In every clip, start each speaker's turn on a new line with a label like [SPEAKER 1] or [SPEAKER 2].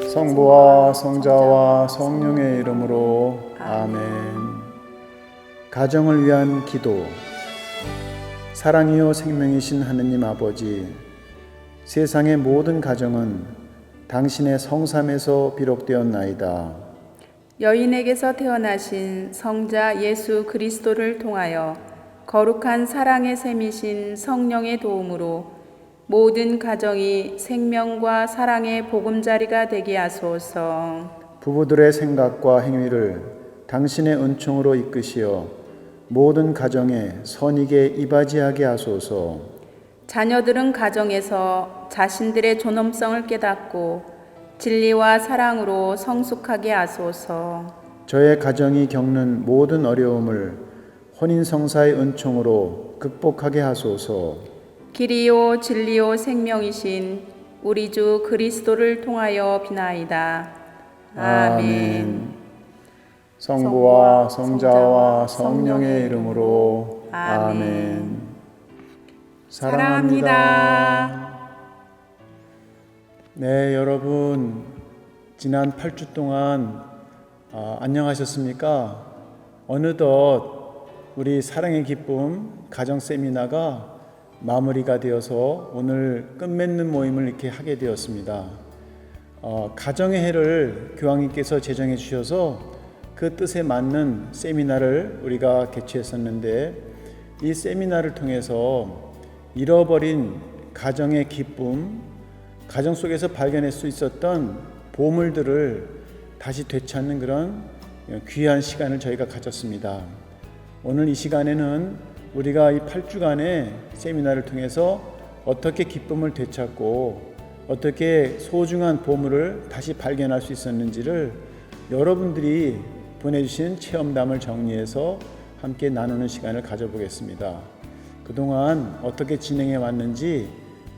[SPEAKER 1] 성부와 성자와 성령의 이름으로 아멘. 가정을 위한 기도. 사랑이요 생명이신 하느님 아버지, 세상의 모든 가정은 당신의 성삼에서 비롯되었나이다.
[SPEAKER 2] 여인에게서 태어나신 성자 예수 그리스도를 통하여 거룩한 사랑의 셈이신 성령의 도움으로 모든 가정이 생명과 사랑의 보금자리가 되게 하소서.
[SPEAKER 1] 부부들의 생각과 행위를 당신의 은총으로 이끄시어 모든 가정에 선익에 이바지하게 하소서.
[SPEAKER 2] 자녀들은 가정에서 자신들의 존엄성을 깨닫고 진리와 사랑으로 성숙하게 하소서.
[SPEAKER 1] 저의 가정이 겪는 모든 어려움을 혼인성사의 은총으로 극복하게 하소서.
[SPEAKER 2] 길이요 진리요 생명이신 우리 주 그리스도를 통하여 비나이다. 아멘.
[SPEAKER 1] 성부와 성자와 성령의 이름으로 아멘. 사랑합니다. 네, 여러분 지난 8주 동안 안녕하셨습니까? 어느덧 우리 사랑의 기쁨 가정 세미나가 마무리가 되어서 오늘 끝맺는 모임을 이렇게 하게 되었습니다. 가정의 해를 교황님께서 제정해 주셔서 그 뜻에 맞는 세미나를 우리가 개최했었는데, 이 세미나를 통해서 잃어버린 가정의 기쁨, 가정 속에서 발견할 수 있었던 보물들을 다시 되찾는 그런 귀한 시간을 저희가 가졌습니다. 오늘 이 시간에는 우리가 이 8주간의 세미나를 통해서 어떻게 기쁨을 되찾고 어떻게 소중한 보물을 다시 발견할 수 있었는지를 여러분들이 보내주신 체험담을 정리해서 함께 나누는 시간을 가져보겠습니다. 그동안 어떻게 진행해 왔는지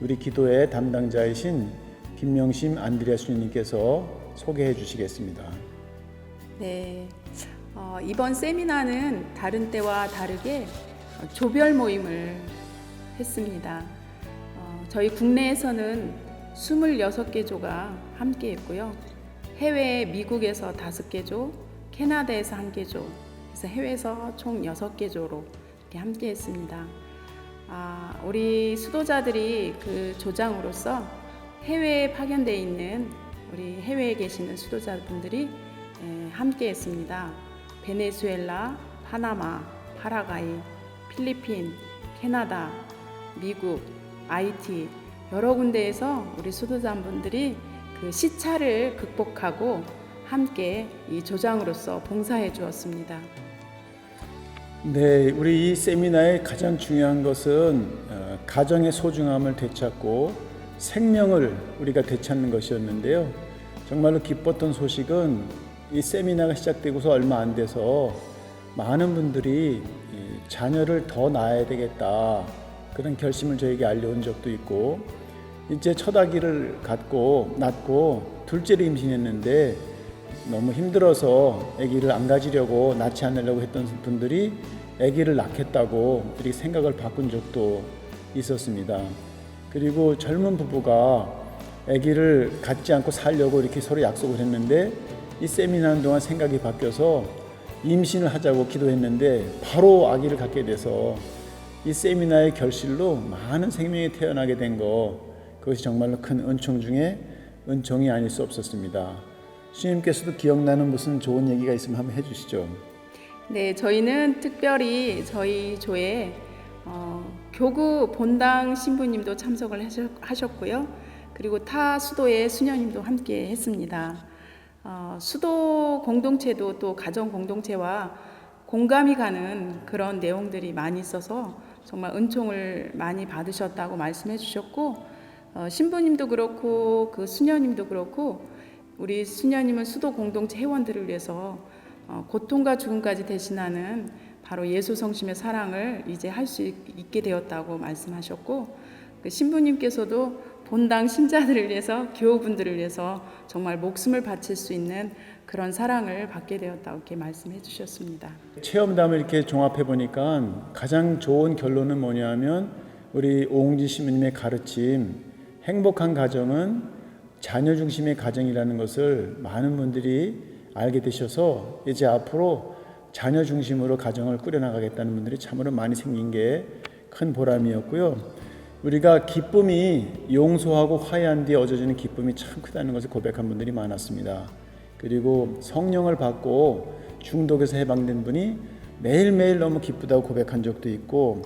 [SPEAKER 1] 우리 기도의 담당자이신 김명심 안드레아 수녀님께서 소개해 주시겠습니다.
[SPEAKER 2] 네, 이번 세미나는 다른 때와 다르게 조별 모임을 했습니다. 저희 국내에서는 26개 조가 함께 했고요. 해외 미국에서 5개 조, 캐나다에서 1개 조, 그래서 해외에서 총 6개 조로 이렇게 함께 했습니다. 우리 수도자들이 그 조장으로서 해외에 파견되어 있는 우리 해외에 계시는 수도자분들이 함께 했습니다. 베네수엘라, 파나마, 파라과이, 필리핀, 캐나다, 미국, IT 여러 군데에서 우리 수도자분들이 그 시차를 극복하고 함께 이 조장으로서 봉사해 주었습니다.
[SPEAKER 1] 네, 우리 이 세미나의 가장 중요한 것은 가정의 소중함을 되찾고 생명을 우리가 되찾는 것이었는데요. 정말로 기뻤던 소식은 이 세미나가 시작되고서 얼마 안 돼서 많은 분들이 자녀를 더 낳아야 되겠다 그런 결심을 저에게 알려온 적도 있고, 이제 첫 아기를 낳고 둘째를 임신했는데 너무 힘들어서 아기를 안 가지려고 낳지 않으려고 했던 분들이 아기를 낳겠다고 이렇게 생각을 바꾼 적도 있었습니다. 그리고 젊은 부부가 아기를 갖지 않고 살려고 이렇게 서로 약속을 했는데 이 세미나 동안 생각이 바뀌어서 임신을 하자고 기도했는데 바로 아기를 갖게 돼서 이 세미나의 결실로 많은 생명이 태어나게 된 것, 그것이 정말로 큰 은총 중에 은총이 아닐 수 없었습니다. 주님께서도 기억나는 무슨 좋은 얘기가 있으면 한번 해주시죠.
[SPEAKER 2] 네, 저희는 특별히 저희 조에 교구 본당 신부님도 참석을 하셨고요. 그리고 타 수도의 수녀님도 함께 했습니다. 수도 공동체도 또 가정 공동체와 공감이 가는 그런 내용들이 많이 있어서 정말 은총을 많이 받으셨다고 말씀해 주셨고, 신부님도 그렇고 그 수녀님도 그렇고 우리 수녀님은 수도 공동체 회원들을 위해서 고통과 죽음까지 대신하는 바로 예수 성심의 사랑을 이제 할 수 있게 되었다고 말씀하셨고, 그 신부님께서도 본당 신자들을 위해서, 교우분들을 위해서 정말 목숨을 바칠 수 있는 그런 사랑을 받게 되었다고 이렇게 말씀해 주셨습니다.
[SPEAKER 1] 체험담을 이렇게 종합해 보니까 가장 좋은 결론은 뭐냐면 우리 오홍진 신부님의 가르침, 행복한 가정은 자녀 중심의 가정이라는 것을 많은 분들이 알게 되셔서 이제 앞으로 자녀 중심으로 가정을 꾸려나가겠다는 분들이 참으로 많이 생긴 게 큰 보람이었고요. 우리가 기쁨이 용서하고 화해한 뒤에 얻어지는 기쁨이 참 크다는 것을 고백한 분들이 많았습니다. 그리고 성령을 받고 중독에서 해방된 분이 매일매일 너무 기쁘다고 고백한 적도 있고,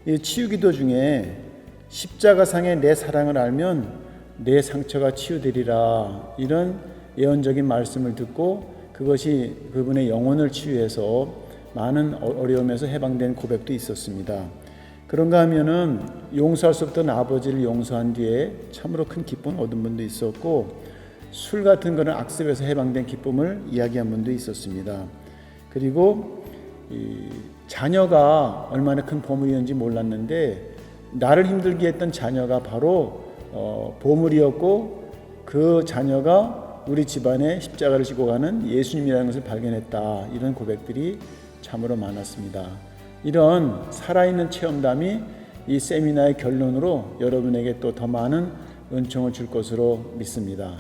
[SPEAKER 1] 이 치유기도 중에 십자가상의 내 사랑을 알면 내 상처가 치유되리라, 이런 예언적인 말씀을 듣고 그것이 그분의 영혼을 치유해서 많은 어려움에서 해방된 고백도 있었습니다. 그런가 하면은 용서할 수 없던 아버지를 용서한 뒤에 참으로 큰 기쁨을 얻은 분도 있었고, 술 같은 그런 악습에서 해방된 기쁨을 이야기한 분도 있었습니다. 그리고 이 자녀가 얼마나 큰 보물이었는지 몰랐는데 나를 힘들게 했던 자녀가 바로 보물이었고, 그 자녀가 우리 집안에 십자가를 지고 가는 예수님이라는 것을 발견했다, 이런 고백들이 참으로 많았습니다. 이런 살아있는 체험담이 이 세미나의 결론으로 여러분에게 또 더 많은 은총을 줄 것으로 믿습니다.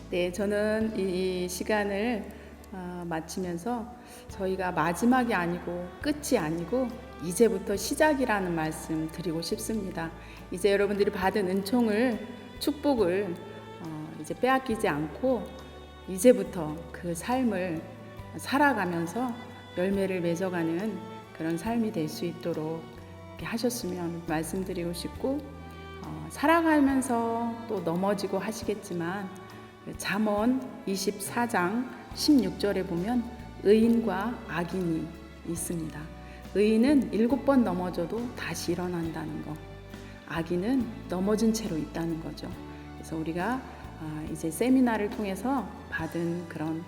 [SPEAKER 2] 네, 저는 이 시간을 마치면서 저희가 마지막이 아니고 끝이 아니고 이제부터 시작이라는 말씀 드리고 싶습니다. 이제 여러분들이 받은 은총을, 축복을 이제 빼앗기지 않고 이제부터 그 삶을 살아가면서 열매를 맺어가는 그런 삶이 될 수 있도록 이렇게 하셨으면 말씀드리고 싶고, 살아가면서 또 넘어지고 하시겠지만 잠언 24장 16절에 보면 의인과 악인이 있습니다. 의인은 7번 넘어져도 다시 일어난다는 거, 악인은 넘어진 채로 있다는 거죠. 그래서 우리가 이제 세미나를 통해서 받은 그런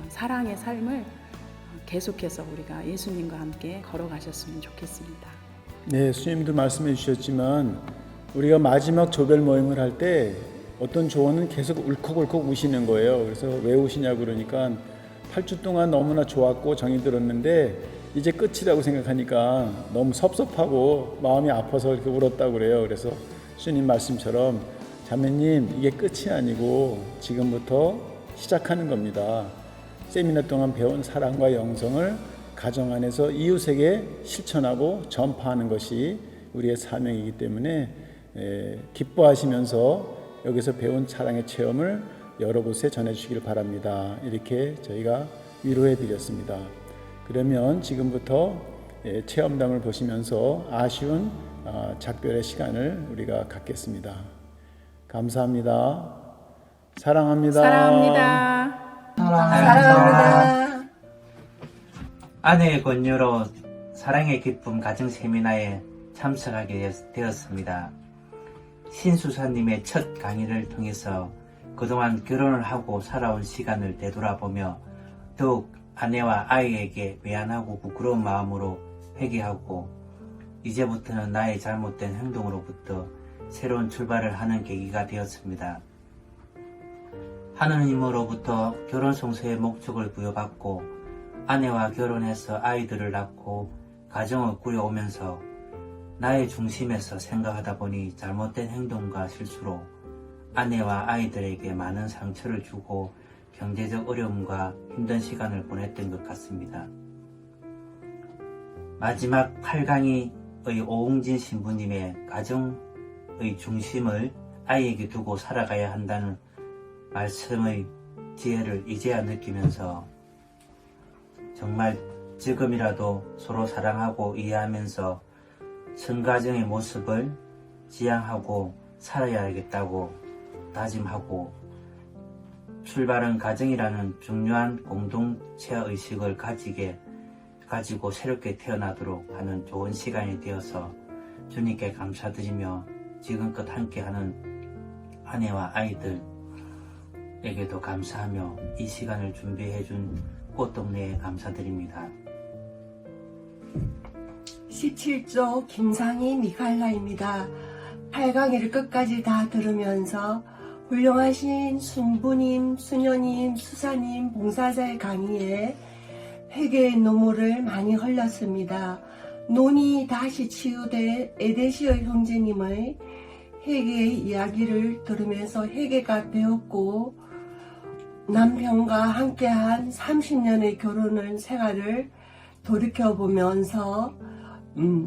[SPEAKER 2] 사랑의 삶을 계속해서 우리가 예수님과 함께 걸어가셨으면 좋겠습니다.
[SPEAKER 1] 네, 수님도 말씀해 주셨지만 우리가 마지막 조별 모임을 할 때 어떤 조원은 계속 울컥울컥 우시는 거예요. 그래서 왜 우시냐고 그러니까 8주 동안 너무나 좋았고 정이 들었는데 이제 끝이라고 생각하니까 너무 섭섭하고 마음이 아파서 이렇게 울었다고 그래요. 그래서 주님 말씀처럼 자매님, 이게 끝이 아니고 지금부터 시작하는 겁니다. 세미나 동안 배운 사랑과 영성을 가정 안에서 이웃에게 실천하고 전파하는 것이 우리의 사명이기 때문에 기뻐하시면서 여기서 배운 사랑의 체험을 여러 곳에 전해주시길 바랍니다. 이렇게 저희가 위로해 드렸습니다. 그러면 지금부터 체험담을 보시면서 아쉬운 작별의 시간을 우리가 갖겠습니다. 감사합니다. 사랑합니다.
[SPEAKER 2] 사랑합니다.
[SPEAKER 3] 사랑합니다. 아내의 권유로 사랑의 기쁨 가정 세미나에 참석하게 되었습니다. 신수사님의 첫 강의를 통해서 그동안 결혼을 하고 살아온 시간을 되돌아보며 더욱 아내와 아이에게 미안하고 부끄러운 마음으로 회개하고 이제부터는 나의 잘못된 행동으로부터 새로운 출발을 하는 계기가 되었습니다. 하느님으로부터 결혼 성소의 목적을 부여받고 아내와 결혼해서 아이들을 낳고 가정을 꾸려오면서 나의 중심에서 생각하다 보니 잘못된 행동과 실수로 아내와 아이들에게 많은 상처를 주고 경제적 어려움과 힘든 시간을 보냈던 것 같습니다. 마지막 8강의의 오웅진 신부님의 가정의 중심을 아이에게 두고 살아가야 한다는 말씀의 지혜를 이제야 느끼면서 정말 지금이라도 서로 사랑하고 이해하면서 성가정의 모습을 지향하고 살아야겠다고 다짐하고 출발은 가정이라는 중요한 공동체 의식을 가지고 새롭게 태어나도록 하는 좋은 시간이 되어서 주님께 감사드리며 지금껏 함께하는 아내와 아이들에게도 감사하며 이 시간을 준비해준 꽃동네에 감사드립니다.
[SPEAKER 4] 17조 김상희 미칼라입니다. 8강의를 끝까지 다 들으면서 훌륭하신 순부님, 수녀님, 수사님, 봉사자의 강의에 회개의 눈물을 많이 흘렸습니다. 논이 다시 치유돼 에데시어 형제님의 회개의 이야기를 들으면서 회개가 되었고, 남편과 함께한 30년의 결혼 생활을 돌이켜보면서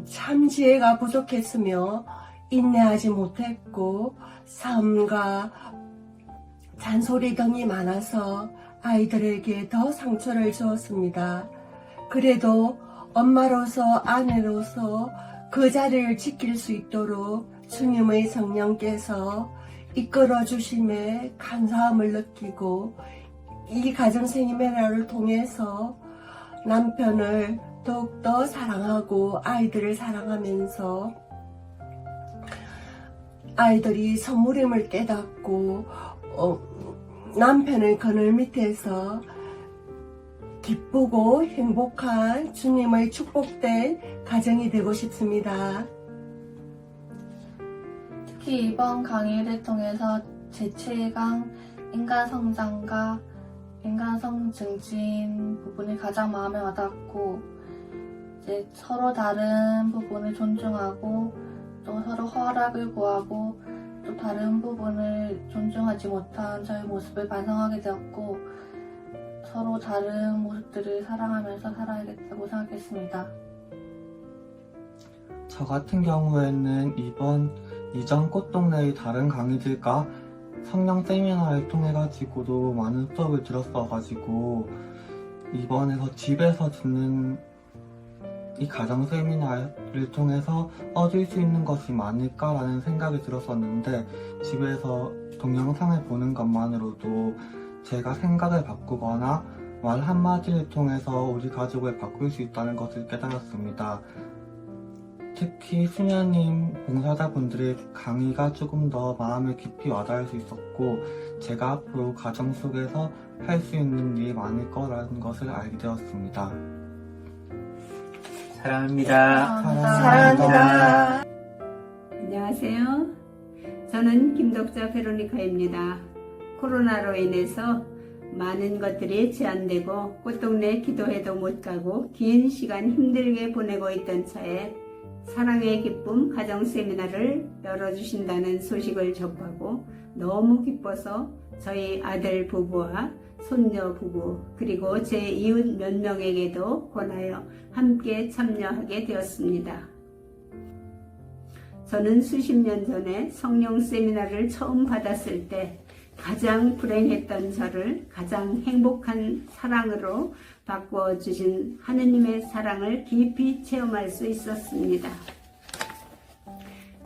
[SPEAKER 4] 참 지혜가 부족했으며 인내하지 못했고 삶과 잔소리 등이 많아서 아이들에게 더 상처를 주었습니다. 그래도 엄마로서 아내로서 그 자리를 지킬 수 있도록 주님의 성령께서 이끌어 주심에 감사함을 느끼고 이 가정세미나를 통해서 남편을 더욱더 사랑하고 아이들을 사랑하면서 아이들이 선물임을 깨닫고 남편의 그늘 밑에서 기쁘고 행복한 주님의 축복된 가정이 되고 싶습니다.
[SPEAKER 5] 특히 이번 강의를 통해서 제7강 인간성장과 인간성 증진 부분이 가장 마음에 와닿고, 이제 서로 다른 부분을 존중하고 또 서로 허락을 구하고 또 다른 부분을 존중하지 못한 저의 모습을 반성하게 되었고, 서로 다른 모습들을 사랑하면서 살아야겠다고 생각했습니다.
[SPEAKER 6] 저 같은 경우에는 이전 꽃동네의 다른 강의들과 성령 세미나를 통해가지고도 많은 수업을 들었어가지고 이번에서 집에서 듣는 이 가정 세미나를 통해서 얻을 수 있는 것이 많을까라는 생각이 들었었는데, 집에서 동영상을 보는 것만으로도 제가 생각을 바꾸거나 말 한마디를 통해서 우리 가족을 바꿀 수 있다는 것을 깨달았습니다. 특히 수녀님 봉사자분들의 강의가 조금 더 마음에 깊이 와닿을 수 있었고, 제가 앞으로 가정 속에서 할 수 있는 일이 많을 거라는 것을 알게 되었습니다.
[SPEAKER 3] 사랑합니다.
[SPEAKER 4] 사랑합니다.
[SPEAKER 7] 안녕하세요. 저는 김덕자 베로니카입니다. 코로나로 인해서 많은 것들이 제한되고 꽃동네 기도회도 못 가고 긴 시간 힘들게 보내고 있던 차에 사랑의 기쁨 가정 세미나를 열어주신다는 소식을 접하고 너무 기뻐서 저희 아들 부부와 손녀 부부 그리고 제 이웃 몇 명에게도 권하여 함께 참여하게 되었습니다. 저는 수십 년 전에 성령 세미나를 처음 받았을 때 가장 불행했던 저를 가장 행복한 사랑으로 바꾸어 주신 하느님의 사랑을 깊이 체험할 수 있었습니다.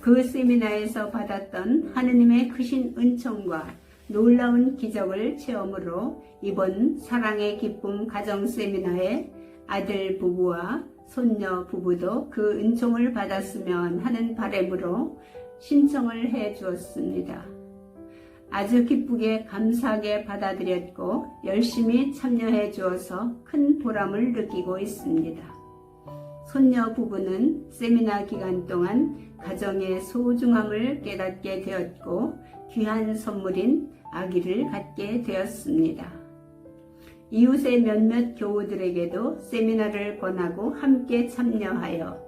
[SPEAKER 7] 그 세미나에서 받았던 하느님의 크신 은총과 놀라운 기적을 체험으로 이번 사랑의 기쁨 가정 세미나에 아들 부부와 손녀 부부도 그 은총을 받았으면 하는 바람으로 신청을 해 주었습니다. 아주 기쁘게 감사하게 받아들였고 열심히 참여해 주어서 큰 보람을 느끼고 있습니다. 손녀 부부는 세미나 기간 동안 가정의 소중함을 깨닫게 되었고 귀한 선물인 아기를 갖게 되었습니다. 이웃의 몇몇 교우들에게도 세미나를 권하고 함께 참여하여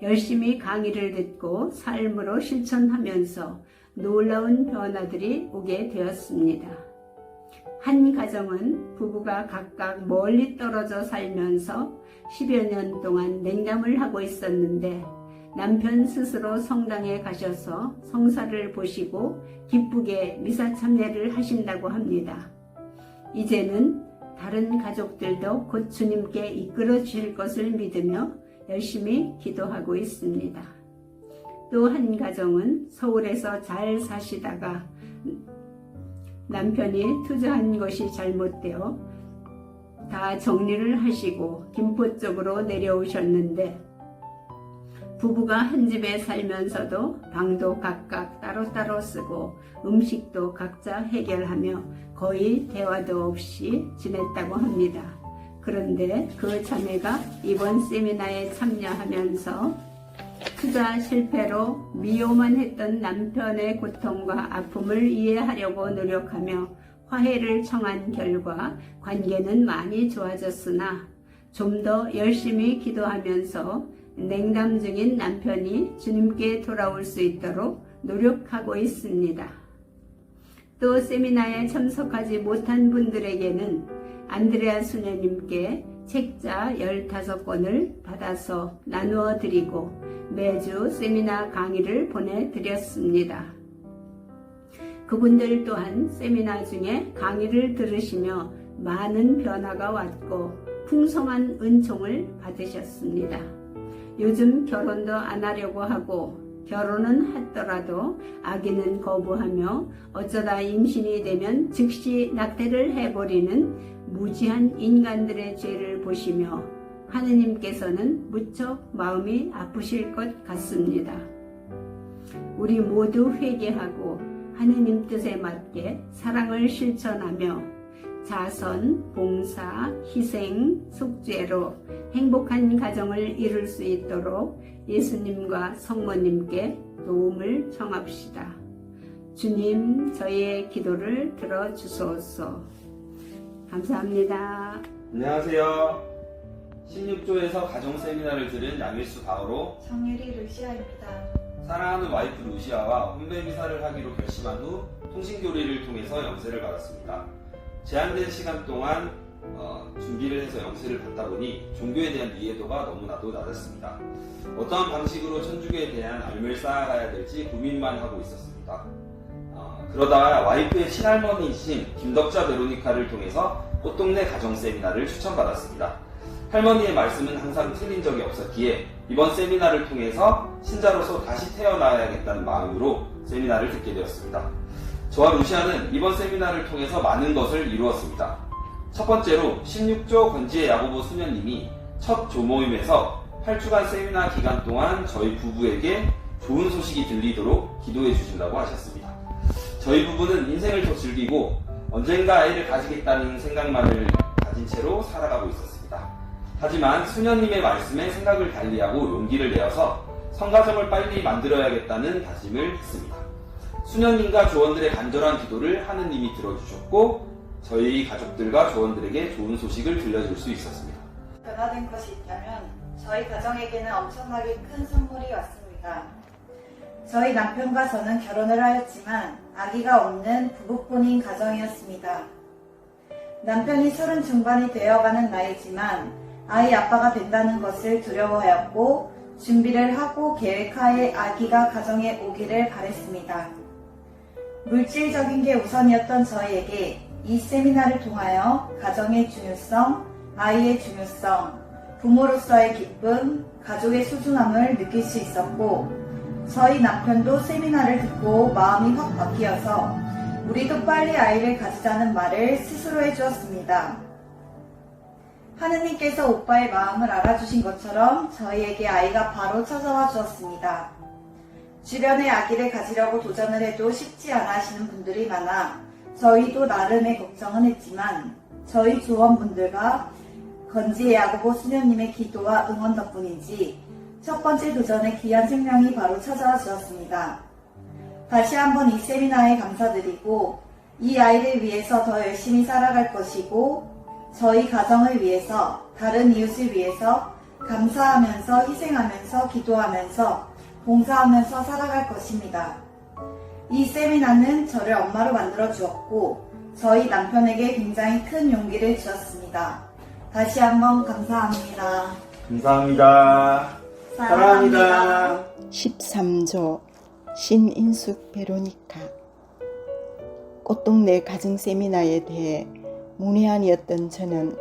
[SPEAKER 7] 열심히 강의를 듣고 삶으로 실천하면서 놀라운 변화들이 오게 되었습니다. 한 가정은 부부가 각각 멀리 떨어져 살면서 10여 년 동안 냉담을 하고 있었는데 남편 스스로 성당에 가셔서 성사를 보시고 기쁘게 미사 참여를 하신다고 합니다. 이제는 다른 가족들도 곧 주님께 이끌어 주실 것을 믿으며 열심히 기도하고 있습니다. 또 한 가정은 서울에서 잘 사시다가 남편이 투자한 것이 잘못되어 다 정리를 하시고 김포 쪽으로 내려오셨는데 부부가 한 집에 살면서도 방도 각각 따로따로 쓰고 음식도 각자 해결하며 거의 대화도 없이 지냈다고 합니다. 그런데 그 자매가 이번 세미나에 참여하면서 투자 실패로 미워만 했던 남편의 고통과 아픔을 이해하려고 노력하며 화해를 청한 결과 관계는 많이 좋아졌으나 좀 더 열심히 기도하면서 냉담 중인 남편이 주님께 돌아올 수 있도록 노력하고 있습니다. 또 세미나에 참석하지 못한 분들에게는 안드레아 수녀님께 책자 15권을 받아서 나누어 드리고 매주 세미나 강의를 보내드렸습니다. 그분들 또한 세미나 중에 강의를 들으시며 많은 변화가 왔고 풍성한 은총을 받으셨습니다. 요즘 결혼도 안 하려고 하고 결혼은 하더라도 아기는 거부하며 어쩌다 임신이 되면 즉시 낙태를 해버리는 무지한 인간들의 죄를 보시며 하느님께서는 무척 마음이 아프실 것 같습니다. 우리 모두 회개하고 하느님 뜻에 맞게 사랑을 실천하며 자선, 봉사, 희생, 속죄로 행복한 가정을 이룰 수 있도록 예수님과 성모님께 도움을 청합시다. 주님, 저희의 기도를 들어주소서. 감사합니다.
[SPEAKER 8] 안녕하세요. 16조에서 가정 세미나를 들은 양일수 바오로
[SPEAKER 5] 정유리 루시아입니다.
[SPEAKER 8] 사랑하는 와이프 루시아와 혼배 미사를 하기로 결심한 후 통신교리를 통해서 영세를 받았습니다. 제한된 시간 동안 준비를 해서 영세를 받다 보니 종교에 대한 이해도가 너무나도 낮았습니다. 어떠한 방식으로 천주교에 대한 알을 쌓아가야 될지 고민만 하고 있었습니다. 그러다가 와이프의 친할머니이신 김덕자 베로니카를 통해서 꽃동네 가정 세미나를 추천받았습니다. 할머니의 말씀은 항상 틀린 적이 없었기에 이번 세미나를 통해서 신자로서 다시 태어나야겠다는 마음으로 세미나를 듣게 되었습니다. 저와 루시아는 이번 세미나를 통해서 많은 것을 이루었습니다. 첫 번째로 16조 건지의 야고보 수녀님이 첫 조모임에서 8주간 세미나 기간 동안 저희 부부에게 좋은 소식이 들리도록 기도해 주신다고 하셨습니다. 저희 부부는 인생을 더 즐기고 언젠가 아이를 가지겠다는 생각만을 가진 채로 살아가고 있었습니다. 하지만 수녀님의 말씀에 생각을 달리하고 용기를 내어서 성가정을 빨리 만들어야겠다는 다짐을 했습니다. 수녀님과 조원들의 간절한 기도를 하느님이 들어주셨고 저희 가족들과 조원들에게 좋은 소식을 들려줄 수 있었습니다.
[SPEAKER 9] 변화된 것이 있다면 저희 가정에게는 엄청나게 큰 선물이 왔습니다. 저희 남편과 저는 결혼을 하였지만 아기가 없는 부부혼인 가정이었습니다. 남편이 30 중반이 되어가는 나이지만 아이 아빠가 된다는 것을 두려워하였고 준비를 하고 계획하에 아기가 가정에 오기를 바랬습니다. 물질적인 게 우선이었던 저희에게 이 세미나를 통하여 가정의 중요성, 아이의 중요성, 부모로서의 기쁨, 가족의 소중함을 느낄 수 있었고 저희 남편도 세미나를 듣고 마음이 확 바뀌어서 우리도 빨리 아이를 가지자는 말을 스스로 해주었습니다. 하느님께서 오빠의 마음을 알아주신 것처럼 저희에게 아이가 바로 찾아와 주었습니다. 주변에 아기를 가지려고 도전을 해도 쉽지 않아 하시는 분들이 많아 저희도 나름의 걱정은 했지만 저희 조원분들과 건지의 야고보 수녀님의 기도와 응원 덕분인지 첫 번째 도전에 귀한 생명이 바로 찾아와 주었습니다. 다시 한번 이 세미나에 감사드리고 이 아이를 위해서 더 열심히 살아갈 것이고 저희 가정을 위해서 다른 이웃을 위해서 감사하면서 희생하면서 기도하면서 봉사하면서 살아갈 것입니다. 이 세미나는 저를 엄마로 만들어 주었고 저희 남편에게 굉장히 큰 용기를 주었습니다. 다시 한번 감사합니다.
[SPEAKER 8] 감사합니다. 사랑합니다.
[SPEAKER 10] 13조 신인숙 베로니카. 꽃동네 가정 세미나에 대해 문외한이었던 저는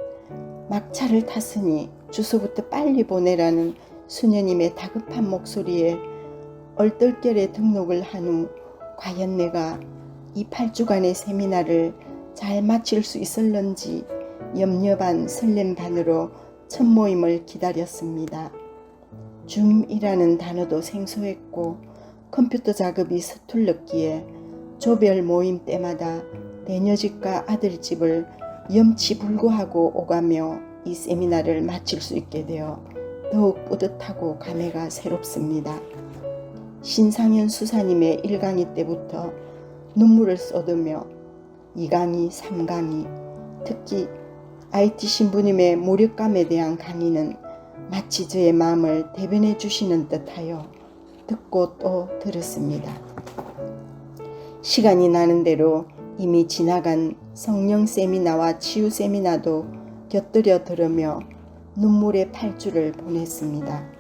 [SPEAKER 10] 막차를 탔으니 주소부터 빨리 보내라는 수녀님의 다급한 목소리에 얼떨결에 등록을 한 후 과연 내가 이 8주간의 세미나를 잘 마칠 수 있을런지 염려 반 설렘 반으로 첫 모임을 기다렸습니다. 줌이라는 단어도 생소했고 컴퓨터 작업이 서툴렀기에 조별 모임 때마다 내녀집과 아들집을 염치불구하고 오가며 이 세미나를 마칠 수 있게 되어 더욱 뿌듯하고 감회가 새롭습니다. 신상현 수사님의 1강의 때부터 눈물을 쏟으며 2강의, 3강의, 특히 IT 신부님의 무력감에 대한 강의는 마치 저의 마음을 대변해 주시는 듯하여 듣고 또 들었습니다. 시간이 나는 대로 이미 지나간 성령 세미나와 치유 세미나도 곁들여 들으며 눈물의 8주를 보냈습니다.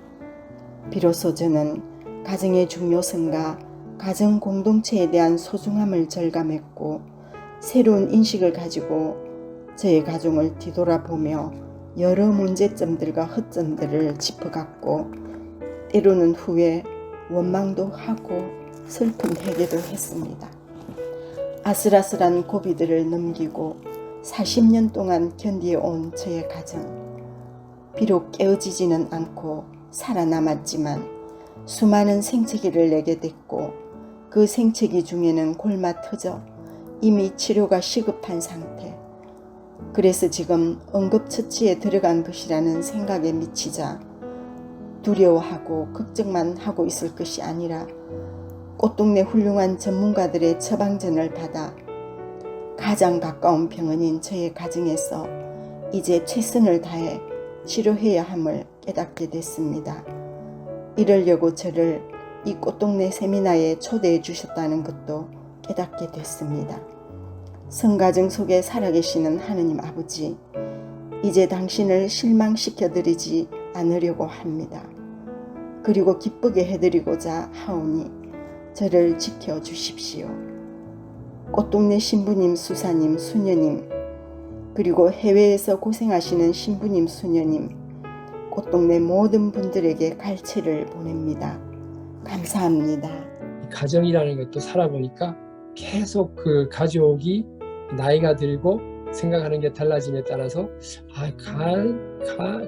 [SPEAKER 10] 비로소 저는 가정의 중요성과 가정 공동체에 대한 소중함을 절감했고 새로운 인식을 가지고 저의 가정을 뒤돌아보며 여러 문제점들과 허점들을 짚어갔고 때로는 후회, 원망도 하고 슬픈 회개도 했습니다. 아슬아슬한 고비들을 넘기고 40년 동안 견디어온 저의 가정. 비록 깨어지지는 않고 살아남았지만 수많은 생채기를 내게 됐고 그 생채기 중에는 골마 터져 이미 치료가 시급한 상태. 그래서 지금 응급처치에 들어간 것이라는 생각에 미치자 두려워하고 걱정만 하고 있을 것이 아니라 꽃동네 훌륭한 전문가들의 처방전을 받아 가장 가까운 병원인 저의 가정에서 이제 최선을 다해 치료해야 함을 깨닫게 됐습니다. 이러려고 저를 이 꽃동네 세미나에 초대해 주셨다는 것도 깨닫게 됐습니다. 성가정 속에 살아계시는 하느님 아버지, 이제 당신을 실망시켜드리지 않으려고 합니다. 그리고 기쁘게 해드리고자 하오니 저를 지켜주십시오. 꽃동네 신부님, 수사님, 수녀님, 그리고 해외에서 고생하시는 신부님, 수녀님, 꽃동네 모든 분들에게 갈채를 보냅니다. 감사합니다.
[SPEAKER 11] 가정이라는 것도 살아보니까 계속 그 가족이 나이가 들고 생각하는 게 달라짐에 따라서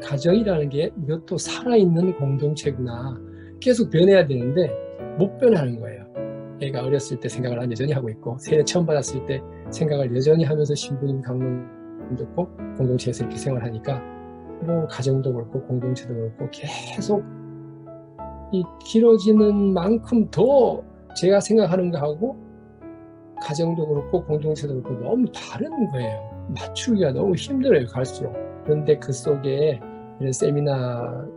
[SPEAKER 11] 가정이라는 게 이것도 살아있는 공동체구나. 계속 변해야 되는데 못 변하는 거예요. 애가 어렸을 때 생각을 여전히 하고 있고 세례 처음 받았을 때 생각을 여전히 하면서 신부님 강론 듣고 공동체에서 이렇게 생활하니까 뭐 가정도 그렇고 공동체도 그렇고 계속 이 길어지는 만큼 더 제가 생각하는 거하고 가정도 그렇고 공동체도 그렇고 너무 다른 거예요. 맞추기가 너무 힘들어요, 갈수록. 그런데 그 속에 이런 세미나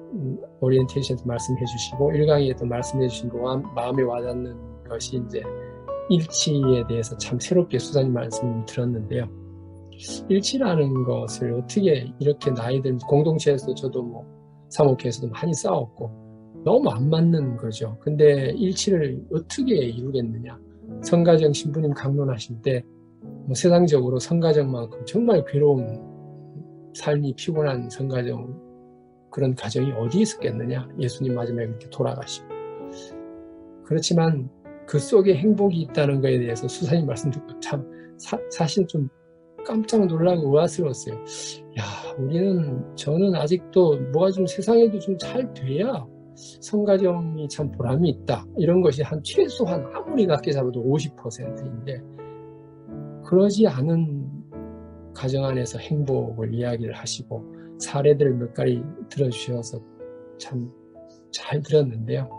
[SPEAKER 11] 오리엔테이션도 말씀해 주시고 1강의에도 말씀해 주신 거 마음에 와닿는 것이 이제 일치에 대해서 참 새롭게 수사님 말씀 들었는데요. 일치라는 것을 어떻게 이렇게 나이 든 공동체에서 저도 뭐 사목회에서도 많이 싸웠고 너무 안 맞는 거죠. 근데 일치를 어떻게 이루겠느냐. 성가정 신부님 강론하실 때 뭐 세상적으로 성가정만큼 정말 괴로운 삶이 피곤한 성가정 그런 가정이 어디 있었겠느냐. 예수님 마지막에 그렇게 돌아가시고. 그렇지만 그 속에 행복이 있다는 것에 대해서 수사님 말씀 듣고 참 사실 좀 깜짝 놀라고 우아스러웠어요. 야, 저는 아직도 뭐가 좀 세상에도 좀 잘 돼야 성가정이 참 보람이 있다. 이런 것이 최소한 아무리 낮게 잡아도 50%인데 그러지 않은 가정 안에서 행복을 이야기를 하시고 사례들을 몇 가지 들어주셔서 참 잘 들었는데요.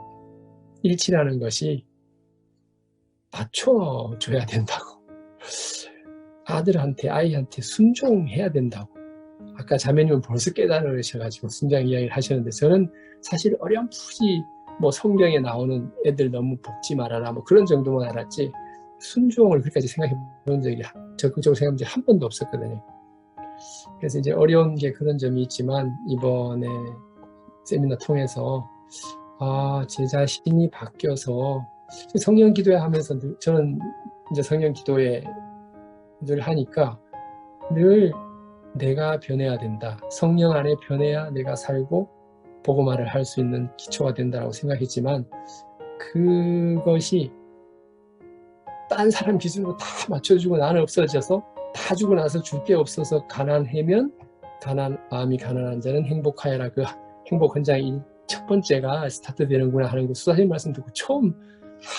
[SPEAKER 11] 일치라는 것이 맞춰줘야 된다고. 아이한테 순종해야 된다고. 아까 자매님은 벌써 깨달으셔가지고 순종 이야기를 하셨는데 저는 사실 어렴풋이 뭐 성경에 나오는 애들 너무 볶지 말아라 뭐 그런 정도만 알았지 순종을 그렇게까지 생각해 본 적이 적극적으로 생각해 본 적이 한 번도 없었거든요. 그래서 이제 어려운 게 그런 점이 있지만 이번에 세미나 통해서 제 자신이 바뀌어서 성령 기도회 하면서 저는 이제 성령 기도회 늘 하니까 늘 내가 변해야 된다. 성령 안에 변해야 내가 살고 복음화를 할 수 있는 기초가 된다고 생각했지만 그것이 딴 사람 기준으로 다 맞춰주고 나는 없어져서 다 주고 나서 줄 게 없어서 가난하면 마음이 가난한 자는 행복하여라. 그 행복 현장이 첫 번째가 스타트 되는구나 하는 거 수사님 말씀 듣고 처음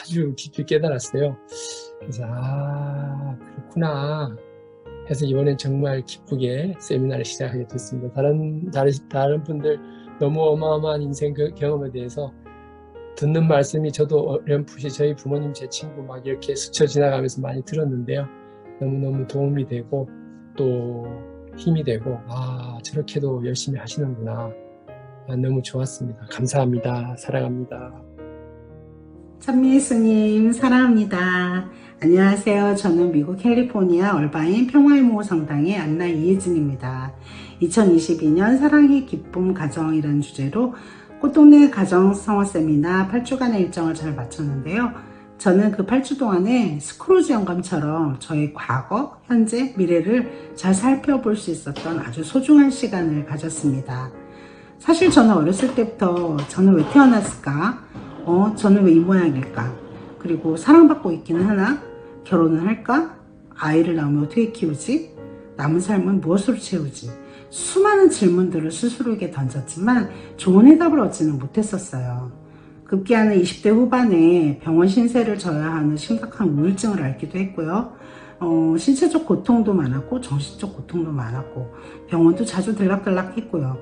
[SPEAKER 11] 아주 깊이 깨달았어요. 그래서 그렇구나 해서 이번엔 정말 기쁘게 세미나를 시작하게 됐습니다. 다른 분들 너무 어마어마한 인생 경험에 대해서 듣는 말씀이 저도 어렴풋이 저희 부모님, 제 친구 막 이렇게 스쳐 지나가면서 많이 들었는데요. 너무너무 도움이 되고 또 힘이 되고 저렇게도 열심히 하시는구나. 너무 좋았습니다. 감사합니다. 사랑합니다.
[SPEAKER 12] 찬미 예수님 사랑합니다. 안녕하세요. 저는 미국 캘리포니아 얼바인 평화의모 성당의 안나 이혜진입니다. 2022년 사랑의 기쁨 가정이라는 주제로 꽃동네 가정 성화 세미나 8주간의 일정을 잘 마쳤는데요. 저는 그 8주 동안에 스크루지 영감처럼 저의 과거, 현재, 미래를 잘 살펴볼 수 있었던 아주 소중한 시간을 가졌습니다. 사실 저는 어렸을 때부터 저는 왜 태어났을까? 저는 왜 이 모양일까? 그리고 사랑받고 있기는 하나? 결혼을 할까? 아이를 낳으면 어떻게 키우지? 남은 삶은 무엇으로 채우지? 수많은 질문들을 스스로에게 던졌지만 좋은 해답을 얻지는 못했었어요. 급기야는 20대 후반에 병원 신세를 져야 하는 심각한 우울증을 앓기도 했고요. 신체적 고통도 많았고 정신적 고통도 많았고 병원도 자주 들락들락 했고요.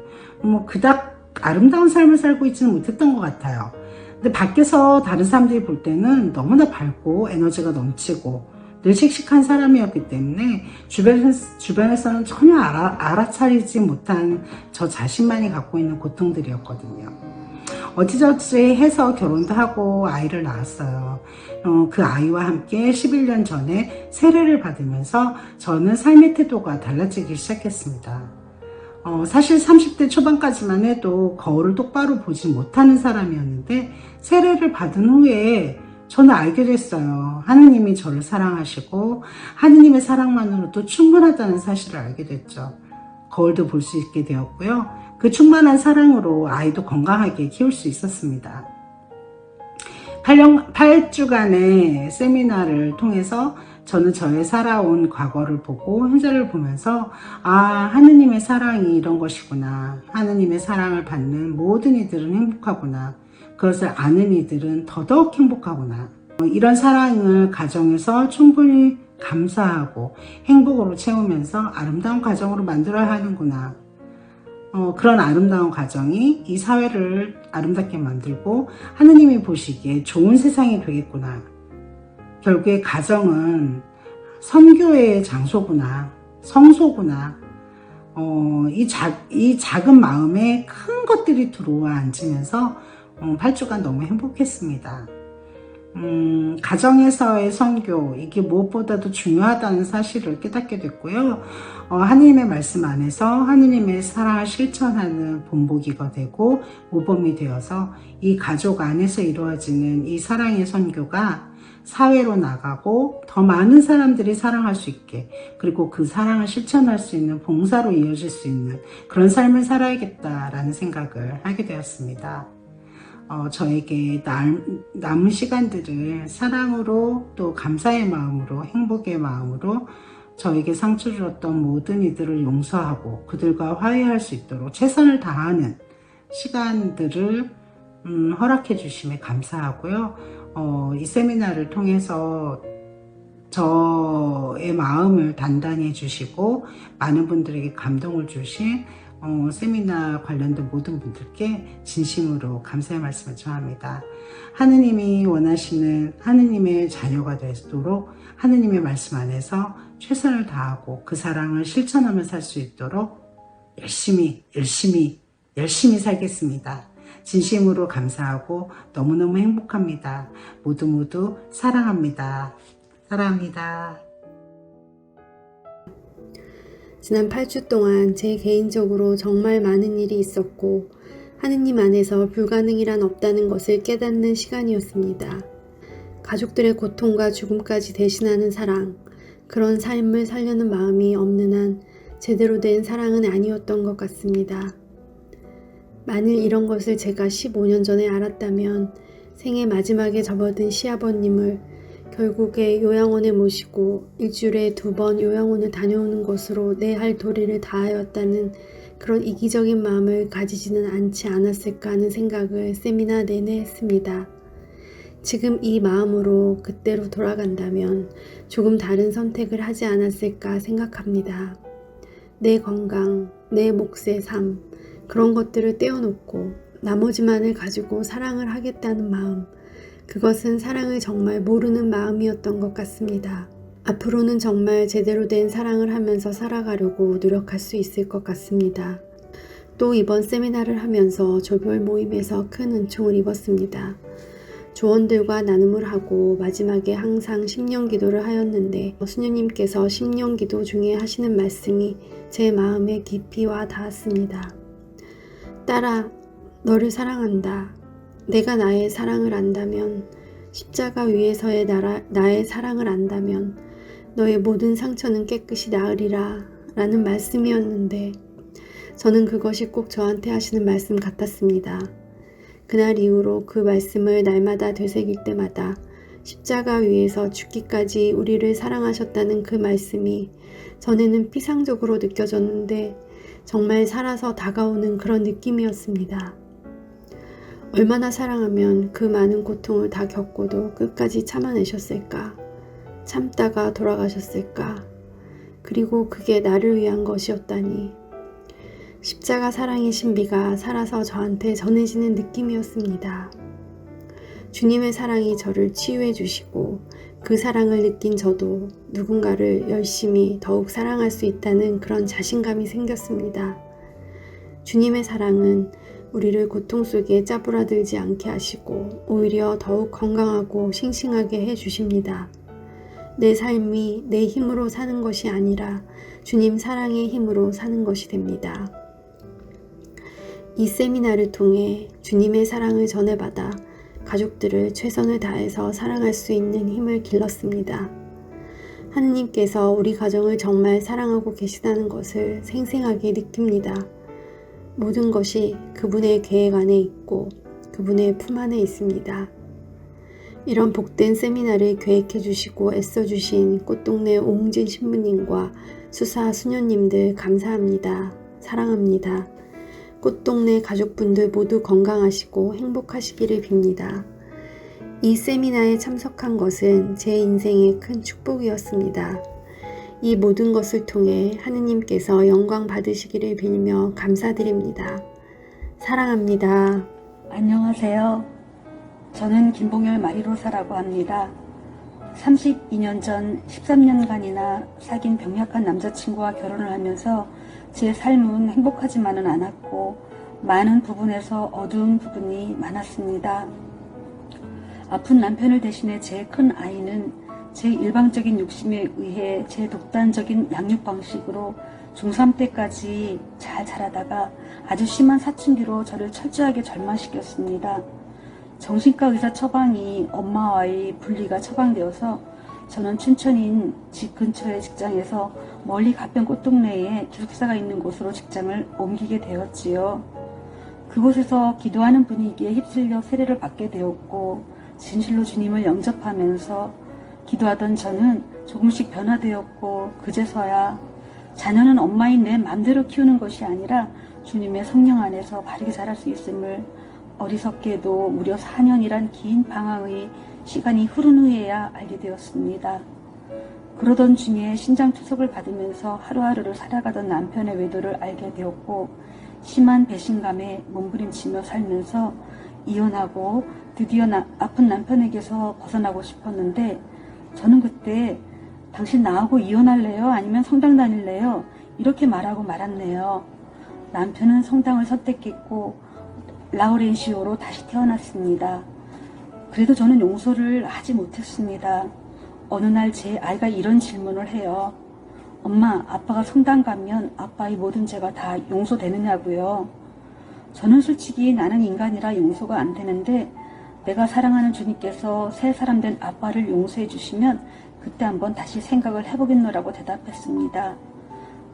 [SPEAKER 12] 그닥 아름다운 삶을 살고 있지는 못했던 것 같아요. 근데 밖에서 다른 사람들이 볼 때는 너무나 밝고 에너지가 넘치고 늘 씩씩한 사람이었기 때문에 주변에서는 전혀 알아차리지 못한 저 자신만이 갖고 있는 고통들이었거든요. 어찌저찌 해서 결혼도 하고 아이를 낳았어요. 그 아이와 함께 11년 전에 세례를 받으면서 저는 삶의 태도가 달라지기 시작했습니다. 사실 30대 초반까지만 해도 거울을 똑바로 보지 못하는 사람이었는데 세례를 받은 후에 저는 알게 됐어요. 하느님이 저를 사랑하시고 하느님의 사랑만으로도 충분하다는 사실을 알게 됐죠. 거울도 볼 수 있게 되었고요. 그 충만한 사랑으로 아이도 건강하게 키울 수 있었습니다. 8주간의 세미나를 통해서 저는 저의 살아온 과거를 보고 현재를 보면서 하느님의 사랑이 이런 것이구나. 하느님의 사랑을 받는 모든 이들은 행복하구나. 그것을 아는 이들은 더더욱 행복하구나. 이런 사랑을 가정에서 충분히 감사하고 행복으로 채우면서 아름다운 가정으로 만들어야 하는구나. 그런 아름다운 가정이 이 사회를 아름답게 만들고 하느님이 보시기에 좋은 세상이 되겠구나. 결국에 가정은 선교의 장소구나, 성소구나. 이 작은 마음에 큰 것들이 들어와 앉으면서 8주간 너무 행복했습니다. 가정에서의 선교, 이게 무엇보다도 중요하다는 사실을 깨닫게 됐고요. 하느님의 말씀 안에서 하느님의 사랑을 실천하는 본보기가 되고 모범이 되어서 이 가족 안에서 이루어지는 이 사랑의 선교가 사회로 나가고 더 많은 사람들이 사랑할 수 있게, 그리고 그 사랑을 실천할 수 있는 봉사로 이어질 수 있는 그런 삶을 살아야겠다라는 생각을 하게 되었습니다. 저에게 남은 시간들을 사랑으로 또 감사의 마음으로 행복의 마음으로 저에게 상처 주었던 모든 이들을 용서하고 그들과 화해할 수 있도록 최선을 다하는 시간들을 허락해 주심에 감사하고요. 이 세미나를 통해서 저의 마음을 단단히 해주시고 많은 분들에게 감동을 주신 세미나 관련된 모든 분들께 진심으로 감사의 말씀을 전합니다. 하느님이 원하시는 하느님의 자녀가 되도록 하느님의 말씀 안에서 최선을 다하고 그 사랑을 실천하며 살 수 있도록 열심히 살겠습니다. 진심으로 감사하고 너무너무 행복합니다. 모두 사랑합니다. 사랑합니다.
[SPEAKER 13] 지난 8주 동안 제 개인적으로 정말 많은 일이 있었고 하느님 안에서 불가능이란 없다는 것을 깨닫는 시간이었습니다. 가족들의 고통과 죽음까지 대신하는 사랑, 그런 삶을 살려는 마음이 없는 한 제대로 된 사랑은 아니었던 것 같습니다. 만일 이런 것을 제가 15년 전에 알았다면 생애 마지막에 접어든 시아버님을 결국에 요양원에 모시고 일주일에 2번 요양원을 다녀오는 것으로 내 할 도리를 다하였다는 그런 이기적인 마음을 가지지는 않지 않았을까 하는 생각을 세미나 내내 했습니다. 지금 이 마음으로 그때로 돌아간다면 조금 다른 선택을 하지 않았을까 생각합니다. 내 건강, 내 몫의 삶, 그런 것들을 떼어놓고 나머지만을 가지고 사랑을 하겠다는 마음, 그것은 사랑을 정말 모르는 마음이었던 것 같습니다. 앞으로는 정말 제대로 된 사랑을 하면서 살아가려고 노력할 수 있을 것 같습니다. 또 이번 세미나를 하면서 조별 모임에서 큰 은총을 입었습니다. 조원들과 나눔을 하고 마지막에 항상 심령 기도를 하였는데 수녀님께서 심령 기도 중에 하시는 말씀이 제 마음에 깊이 와 닿았습니다. 딸아, 너를 사랑한다. 내가 나의 사랑을 안다면, 십자가 위에서의 나의 사랑을 안다면 너의 모든 상처는 깨끗이 나으리라 라는 말씀이었는데 저는 그것이 꼭 저한테 하시는 말씀 같았습니다. 그날 이후로 그 말씀을 날마다 되새길 때마다 십자가 위에서 죽기까지 우리를 사랑하셨다는 그 말씀이 전에는 피상적으로 느껴졌는데 정말 살아서 다가오는 그런 느낌이었습니다. 얼마나 사랑하면 그 많은 고통을 다 겪고도 끝까지 참아내셨을까? 참다가 돌아가셨을까? 그리고 그게 나를 위한 것이었다니. 십자가 사랑의 신비가 살아서 저한테 전해지는 느낌이었습니다. 주님의 사랑이 저를 치유해 주시고 그 사랑을 느낀 저도 누군가를 열심히 더욱 사랑할 수 있다는 그런 자신감이 생겼습니다. 주님의 사랑은 우리를 고통 속에 짜부라들지 않게 하시고 오히려 더욱 건강하고 싱싱하게 해주십니다. 내 삶이 내 힘으로 사는 것이 아니라 주님 사랑의 힘으로 사는 것이 됩니다. 이 세미나를 통해 주님의 사랑을 전해받아 가족들을 최선을 다해서 사랑할 수 있는 힘을 길렀습니다. 하느님께서 우리 가정을 정말 사랑하고 계시다는 것을 생생하게 느낍니다. 모든 것이 그분의 계획 안에 있고 그분의 품 안에 있습니다. 이런 복된 세미나를 계획해 주시고 애써 주신 꽃동네 오흥진 신부님과 수사 수녀님들 감사합니다. 사랑합니다. 꽃동네 가족분들 모두 건강하시고 행복하시기를 빕니다. 이 세미나에 참석한 것은 제 인생의 큰 축복이었습니다. 이 모든 것을 통해 하느님께서 영광 받으시기를 빌며 감사드립니다. 사랑합니다.
[SPEAKER 14] 안녕하세요. 저는 김봉열 마리로사라고 합니다. 32년 전 13년간이나 사귄 병약한 남자친구와 결혼을 하면서 제 삶은 행복하지만은 않았고 많은 부분에서 어두운 부분이 많았습니다. 아픈 남편을 대신해 제 큰 아이는 제 일방적인 욕심에 의해 제 독단적인 양육 방식으로 중3 때까지 잘 자라다가 아주 심한 사춘기로 저를 철저하게 절망시켰습니다. 정신과 의사 처방이 엄마와의 분리가 처방되어서 저는 춘천인 집 근처의 직장에서 멀리 가평 꽃동네에 기숙사가 있는 곳으로 직장을 옮기게 되었지요. 그곳에서 기도하는 분위기에 휩쓸려 세례를 받게 되었고 진실로 주님을 영접하면서 기도하던 저는 조금씩 변화되었고 그제서야 자녀는 엄마인 내 맘대로 키우는 것이 아니라 주님의 성령 안에서 바르게 자랄 수 있음을 어리석게도 무려 4년이란 긴 방황의 시간이 흐른 후에야 알게 되었습니다. 그러던 중에 신장투석을 받으면서 하루하루를 살아가던 남편의 외도를 알게 되었고 심한 배신감에 몸부림치며 살면서 이혼하고 드디어 아픈 남편에게서 벗어나고 싶었는데 저는 그때 당신 나하고 이혼할래요? 아니면 성당 다닐래요? 이렇게 말하고 말았네요. 남편은 성당을 선택했고 라우렌시오로 다시 태어났습니다. 그래도 저는 용서를 하지 못했습니다. 어느 날 제 아이가 이런 질문을 해요. 엄마, 아빠가 성당 가면 아빠의 모든 죄가 다 용서되느냐고요. 저는 솔직히 나는 인간이라 용서가 안 되는데 내가 사랑하는 주님께서 새 사람 된 아빠를 용서해 주시면 그때 한번 다시 생각을 해보겠노라고 대답했습니다.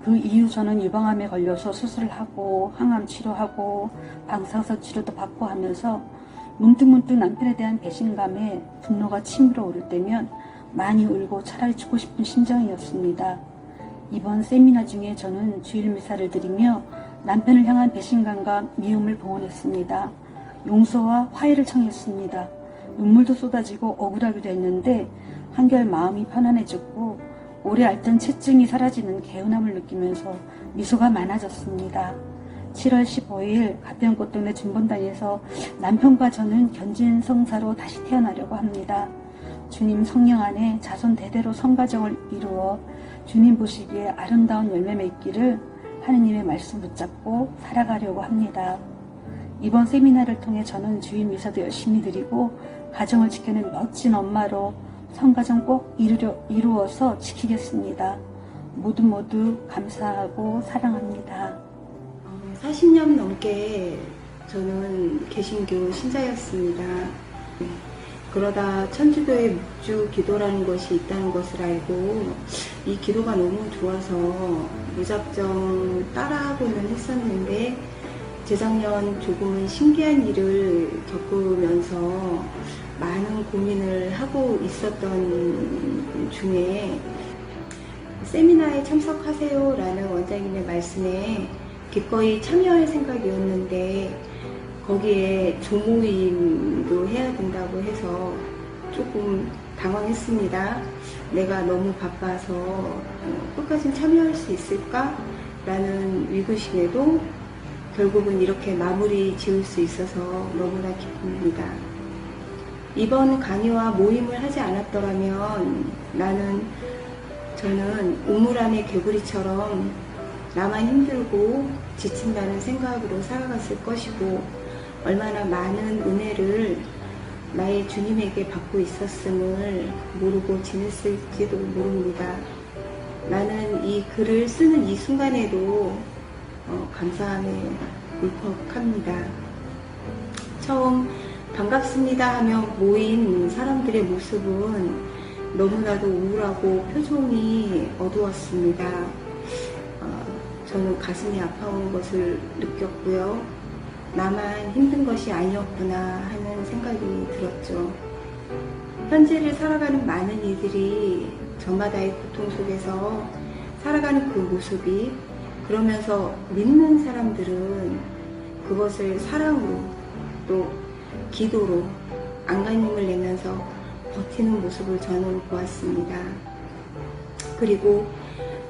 [SPEAKER 14] 그 이후 저는 유방암에 걸려서 수술을 하고 항암 치료하고 방사선 치료도 받고 하면서 문득문득 남편에 대한 배신감에 분노가 치밀어 오를 때면 많이 울고 차라리 죽고 싶은 심정이었습니다. 이번 세미나 중에 저는 주일 미사를 드리며 남편을 향한 배신감과 미움을 봉헌했습니다. 용서와 화해를 청했습니다. 눈물도 쏟아지고 억울하기도 했는데 한결 마음이 편안해졌고 오래 앓던 채증이 사라지는 개운함을 느끼면서 미소가 많아졌습니다. 7월 15일 가평꽃동네 준본단에서 남편과 저는 견진성사로 다시 태어나려고 합니다. 주님 성령 안에 자손 대대로 성가정을 이루어 주님 보시기에 아름다운 열매 맺기를 하느님의 말씀 붙잡고 살아가려고 합니다. 이번 세미나를 통해 저는 주일 미사도 열심히 드리고 가정을 지켜낸 멋진 엄마로 성가정 꼭 이루어서 지키겠습니다. 모두 감사하고 사랑합니다.
[SPEAKER 15] 40년 넘게 저는 개신교 신자였습니다. 그러다 천주교의 묵주 기도라는 것이 있다는 것을 알고 이 기도가 너무 좋아서 무작정 따라하고는 했었는데 재작년 조금은 신기한 일을 겪으면서 많은 고민을 하고 있었던 중에 세미나에 참석하세요 라는 원장님의 말씀에 기꺼이 참여할 생각이었는데 거기에 조모임도 해야 된다고 해서 조금 당황했습니다. 내가 너무 바빠서 끝까지 참여할 수 있을까? 라는 위구심에도 결국은 이렇게 마무리 지을 수 있어서 너무나 기쁩니다. 이번 강의와 모임을 하지 않았더라면 저는 우물 안의 개구리처럼 나만 힘들고 지친다는 생각으로 살아갔을 것이고 얼마나 많은 은혜를 나의 주님에게 받고 있었음을 모르고 지냈을지도 모릅니다. 나는 이 글을 쓰는 이 순간에도 감사함에 울컥합니다. 처음 반갑습니다 하며 모인 사람들의 모습은 너무나도 우울하고 표정이 어두웠습니다. 저는 가슴이 아파온 것을 느꼈고요. 나만 힘든 것이 아니었구나 하는 생각이 들었죠. 현재를 살아가는 많은 이들이 저마다의 고통 속에서 살아가는 그 모습이 그러면서 믿는 사람들은 그것을 사랑으로 또 기도로 안간힘을 내면서 버티는 모습을 저는 보았습니다. 그리고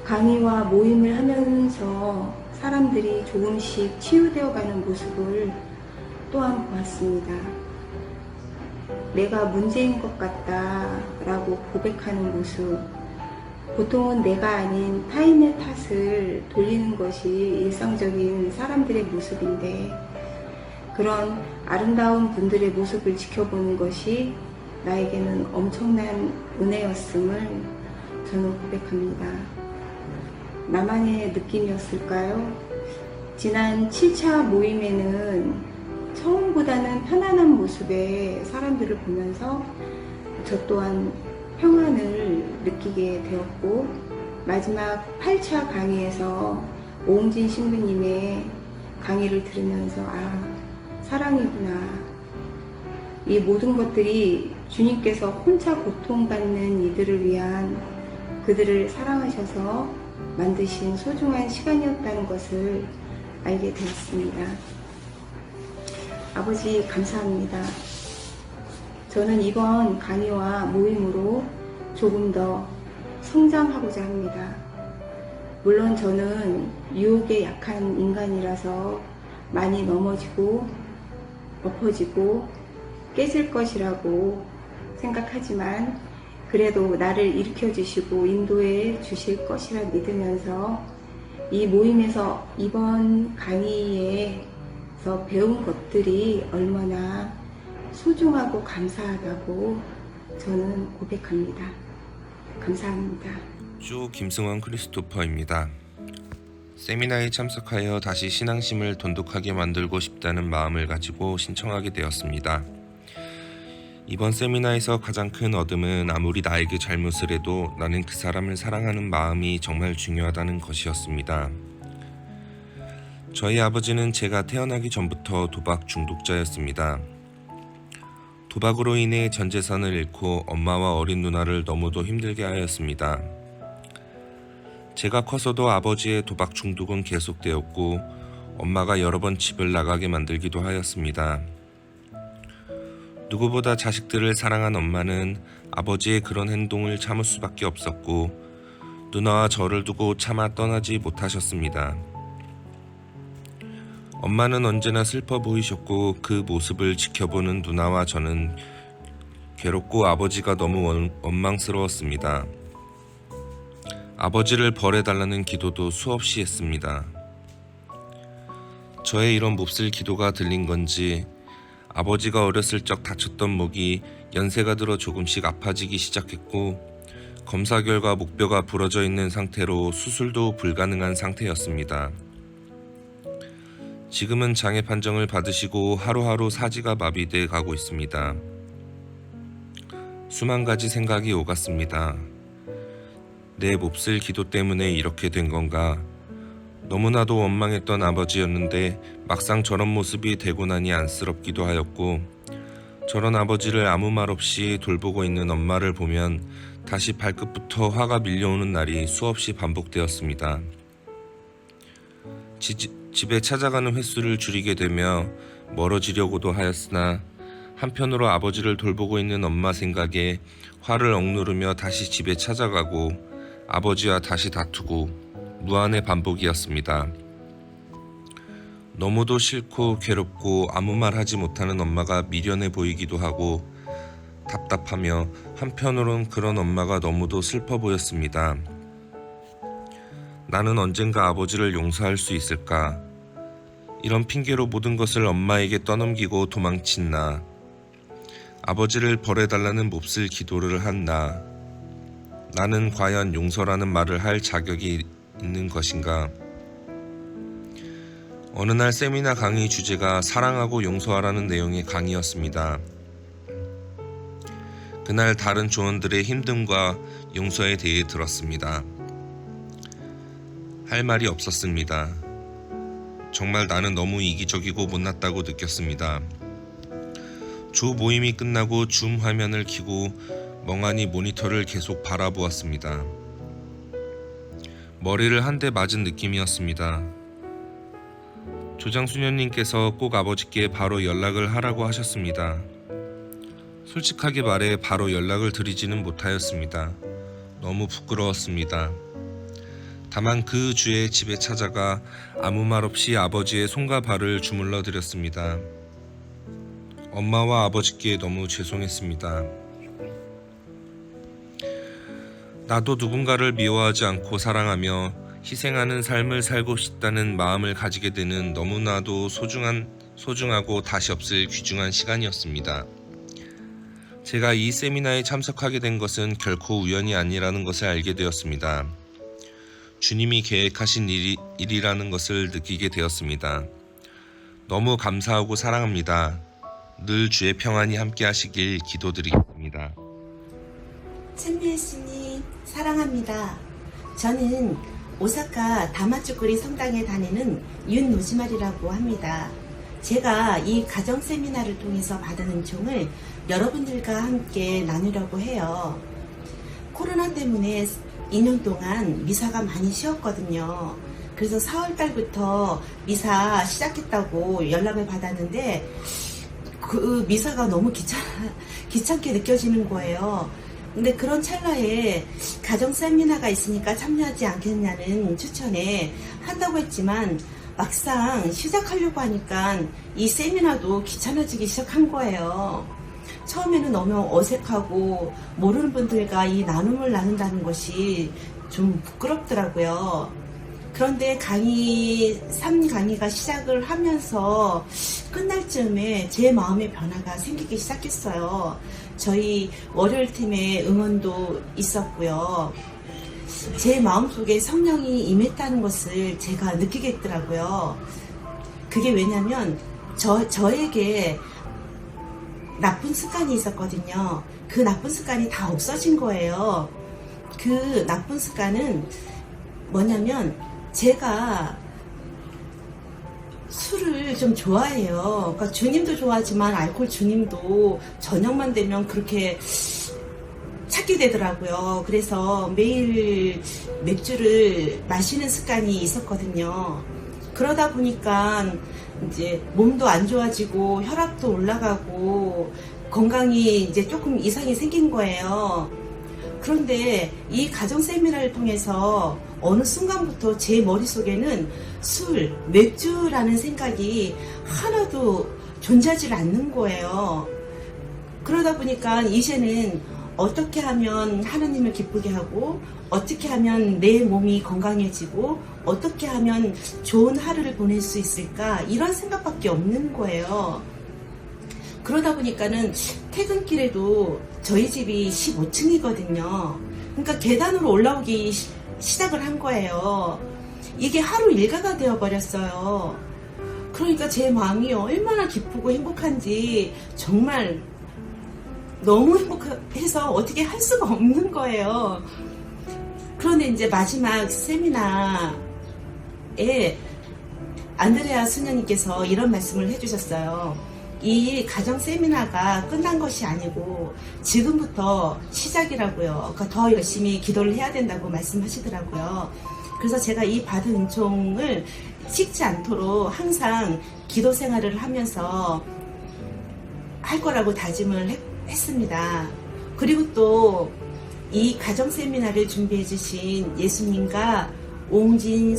[SPEAKER 15] 강의와 모임을 하면서 사람들이 조금씩 치유되어가는 모습을 또한 보았습니다. 내가 문제인 것 같다라고 고백하는 모습, 보통은 내가 아닌 타인의 탓을 돌리는 것이 일상적인 사람들의 모습인데 그런 아름다운 분들의 모습을 지켜보는 것이 나에게는 엄청난 은혜였음을 저는 고백합니다. 나만의 느낌이었을까요? 지난 7차 모임에는 처음보다는 편안한 모습의 사람들을 보면서 저 또한 평안을 느끼게 되었고 마지막 8차 강의에서 오홍진 신부님의 강의를 들으면서 사랑이구나. 이 모든 것들이 주님께서 혼자 고통받는 이들을 위한 그들을 사랑하셔서 만드신 소중한 시간이었다는 것을 알게 되었습니다. 아버지 감사합니다. 저는 이번 강의와 모임으로 조금 더 성장하고자 합니다. 물론 저는 유혹에 약한 인간이라서 많이 넘어지고 엎어지고 깨질 것이라고 생각하지만 그래도 나를 일으켜 주시고 인도해 주실 것이라 믿으면서 이 모임에서 이번 강의에서 배운 것들이 얼마나 소중하고 감사하다고 저는 고백합니다. 감사합니다.
[SPEAKER 16] 주 김승원 크리스토퍼입니다. 세미나에 참석하여 다시 신앙심을 돈독하게 만들고 싶다는 마음을 가지고 신청하게 되었습니다. 이번 세미나에서 가장 큰 얻음은 아무리 나에게 잘못을 해도 나는 그 사람을 사랑하는 마음이 정말 중요하다는 것이었습니다. 저희 아버지는 제가 태어나기 전부터 도박 중독자였습니다. 도박으로 인해 전 재산을 잃고 엄마와 어린 누나를 너무도 힘들게 하였습니다. 제가 커서도 아버지의 도박 중독은 계속되었고 엄마가 여러 번 집을 나가게 만들기도 하였습니다. 누구보다 자식들을 사랑한 엄마는 아버지의 그런 행동을 참을 수밖에 없었고 누나와 저를 두고 차마 떠나지 못하셨습니다. 엄마는 언제나 슬퍼 보이셨고 그 모습을 지켜보는 누나와 저는 괴롭고 아버지가 너무 원망스러웠습니다. 아버지를 벌해달라는 기도도 수없이 했습니다. 저의 이런 몹쓸 기도가 들린 건지 아버지가 어렸을 적 다쳤던 목이 연세가 들어 조금씩 아파지기 시작했고 검사 결과 목뼈가 부러져 있는 상태로 수술도 불가능한 상태였습니다. 지금은 장애 판정을 받으시고 하루하루 사지가 마비돼 가고 있습니다. 수만 가지 생각이 오갔습니다. 내 몹쓸 기도 때문에 이렇게 된 건가? 너무나도 원망했던 아버지였는데 막상 저런 모습이 되고 나니 안쓰럽기도 하였고, 저런 아버지를 아무 말 없이 돌보고 있는 엄마를 보면 다시 발끝부터 화가 밀려오는 날이 수없이 반복되었습니다. 집에 찾아가는 횟수를 줄이게 되며 멀어지려고도 하였으나 한편으로 아버지를 돌보고 있는 엄마 생각에 화를 억누르며 다시 집에 찾아가고 아버지와 다시 다투고 무한의 반복이었습니다. 너무도 싫고 괴롭고 아무 말 하지 못하는 엄마가 미련해 보이기도 하고 답답하며 한편으론 그런 엄마가 너무도 슬퍼 보였습니다. 나는 언젠가 아버지를 용서할 수 있을까? 이런 핑계로 모든 것을 엄마에게 떠넘기고 도망친 나, 아버지를 벌해달라는 몹쓸 기도를 한 나, 나는 과연 용서라는 말을 할 자격이 있는 것인가? 어느 날 세미나 강의 주제가 사랑하고 용서하라는 내용의 강의였습니다. 그날 다른 조원들의 힘듦과 용서에 대해 들었습니다. 할 말이 없었습니다. 정말 나는 너무 이기적이고 못났다고 느꼈습니다. 조 모임이 끝나고 줌 화면을 켜고 멍하니 모니터를 계속 바라보았습니다. 머리를 한 대 맞은 느낌이었습니다. 조장수녀님께서 꼭 아버지께 바로 연락을 하라고 하셨습니다. 솔직하게 말해 바로 연락을 드리지는 못하였습니다. 너무 부끄러웠습니다. 다만 그 주에 집에 찾아가 아무 말 없이 아버지의 손과 발을 주물러 드렸습니다. 엄마와 아버지께 너무 죄송했습니다. 나도 누군가를 미워하지 않고 사랑하며 희생하는 삶을 살고 싶다는 마음을 가지게 되는 너무나도 소중하고 다시 없을 귀중한 시간이었습니다. 제가 이 세미나에 참석하게 된 것은 결코 우연이 아니라는 것을 알게 되었습니다. 주님이 계획하신 일이라는 것을 느끼게 되었습니다. 너무 감사하고 사랑합니다. 늘 주의 평안이 함께 하시길 기도드리겠습니다.
[SPEAKER 17] 찬미 예수님 사랑합니다. 저는 오사카 다마쭈꾸리 성당에 다니는 윤노지마리라고 합니다. 제가 이 가정 세미나를 통해서 받은 은총을 여러분들과 함께 나누려고 해요. 코로나 때문에 2년 동안 미사가 많이 쉬었거든요. 그래서 4월달부터 미사 시작했다고 연락을 받았는데 그 미사가 너무 귀찮게 느껴지는 거예요. 근데 그런 찰나에 가정 세미나가 있으니까 참여하지 않겠냐는 추천에 한다고 했지만 막상 시작하려고 하니까 이 세미나도 귀찮아지기 시작한 거예요. 처음에는 너무 어색하고 모르는 분들과 이 나눔을 나눈다는 것이 좀 부끄럽더라고요. 그런데 3강의가 시작을 하면서 끝날 즈음에 제 마음의 변화가 생기기 시작했어요. 저희 월요일 팀의 응원도 있었고요. 제 마음속에 성령이 임했다는 것을 제가 느끼겠더라고요. 그게 왜냐면 저에게 나쁜 습관이 있었거든요. 그 나쁜 습관이 다 없어진 거예요. 그 나쁜 습관은 뭐냐면 제가 술을 좀 좋아해요. 그러니까 주님도 좋아하지만 알코올 주님도 저녁만 되면 그렇게 찾게 되더라고요. 그래서 매일 맥주를 마시는 습관이 있었거든요. 그러다 보니까 이제 몸도 안 좋아지고 혈압도 올라가고 건강이 이제 조금 이상이 생긴 거예요. 그런데 이 가정 세미나를 통해서 어느 순간부터 제 머릿속에는 술, 맥주라는 생각이 하나도 존재하지 않는 거예요. 그러다 보니까 이제는 어떻게 하면 하나님을 기쁘게 하고 어떻게 하면 내 몸이 건강해지고 어떻게 하면 좋은 하루를 보낼 수 있을까 이런 생각밖에 없는 거예요. 그러다 보니까는 퇴근길에도 저희 집이 15층이거든요. 그러니까 계단으로 올라오기 시작을 한 거예요. 이게 하루 일과가 되어버렸어요. 그러니까 제 마음이 얼마나 기쁘고 행복한지 정말 너무 행복해서 어떻게 할 수가 없는 거예요. 그런데 이제 마지막 세미나에 안드레아 수녀님께서 이런 말씀을 해주셨어요. 이 가정 세미나가 끝난 것이 아니고 지금부터 시작이라고요. 그러니까 더 열심히 기도를 해야 된다고 말씀하시더라고요. 그래서 제가 이 받은 은총을 식지 않도록 항상 기도 생활을 하면서 할 거라고 다짐을 했습니다. 그리고 또 이 가정 세미나를 준비해 주신 예수님과 오웅진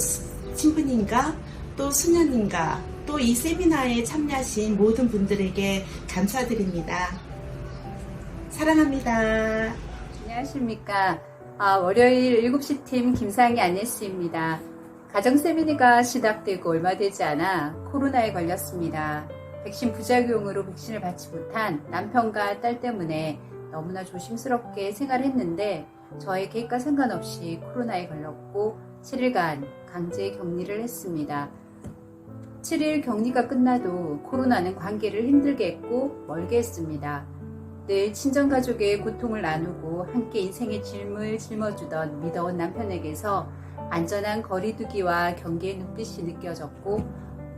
[SPEAKER 17] 신부님과 또 수녀님과 또 이 세미나에 참여하신 모든 분들에게 감사드립니다. 사랑합니다.
[SPEAKER 18] 안녕하십니까. 월요일 7시 팀 김상희 안예수입니다. 가정 세미나가 시작되고 얼마 되지 않아 코로나에 걸렸습니다. 백신 부작용으로 백신을 받지 못한 남편과 딸 때문에 너무나 조심스럽게 생활했는데 저의 계획과 상관없이 코로나에 걸렸고 7일간 강제 격리를 했습니다. 7일 격리가 끝나도 코로나는 관계를 힘들게 했고 멀게 했습니다. 늘 친정가족의 고통을 나누고 함께 인생의 짐을 짊어주던 믿어온 남편에게서 안전한 거리두기와 경계의 눈빛이 느껴졌고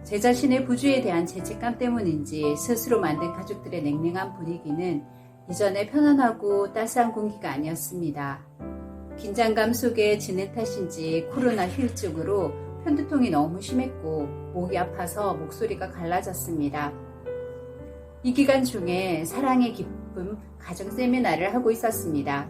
[SPEAKER 18] 제 자신의 부주에 대한 죄책감 때문인지 스스로 만든 가족들의 냉랭한 분위기는 이전에 편안하고 따스한 공기가 아니었습니다. 긴장감 속에 지낸 탓인지 코로나 후유증으로 편두통이 너무 심했고 목이 아파서 목소리가 갈라졌습니다. 이 기간 중에 사랑의 기쁨 가정 세미나를 하고 있었습니다.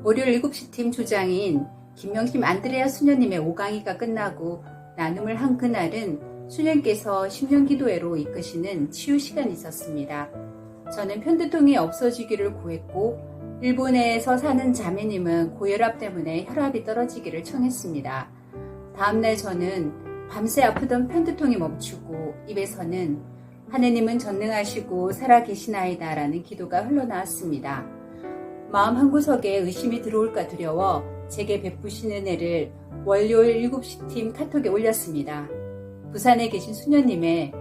[SPEAKER 18] 월요일 7시 팀 조장인 김명심 안드레아 수녀님의 5강의가 끝나고 나눔을 한 그날은 수녀님께서 신령 기도회로 이끄시는 치유 시간이 있었습니다. 저는 편두통이 없어지기를 구했고 일본에서 사는 자매님은 고혈압 때문에 혈압이 떨어지기를 청했습니다. 다음날 저는 밤새 아프던 편두통이 멈추고 입에서는 하느님은 전능하시고 살아계시나이다 라는 기도가 흘러나왔습니다. 마음 한구석에 의심이 들어올까 두려워 제게 베푸신 은혜를 월요일 7시 팀 카톡에 올렸습니다. 부산에 계신 수녀님의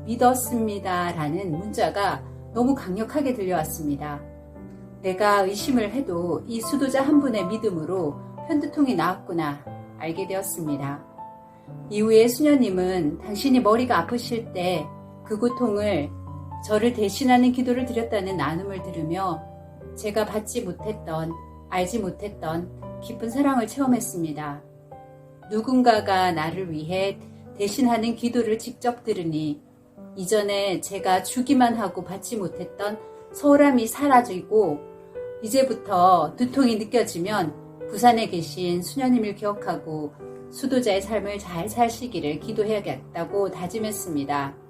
[SPEAKER 18] 믿었습니다 라는 문자가 너무 강력하게 들려왔습니다. 내가 의심을 해도 이 수도자 한 분의 믿음으로 편두통이 나았구나 알게 되었습니다. 이후에 수녀님은 당신이 머리가 아프실 때 그 고통을 저를 대신하는 기도를 드렸다는 나눔을 들으며 제가 받지 못했던, 알지 못했던 깊은 사랑을 체험했습니다. 누군가가 나를 위해 대신하는 기도를 직접 들으니 이전에 제가 주기만 하고 받지 못했던 소홀함이 사라지고 이제부터 두통이 느껴지면 부산에 계신 수녀님을 기억하고 수도자의 삶을 잘 사시기를 기도해야겠다고 다짐했습니다.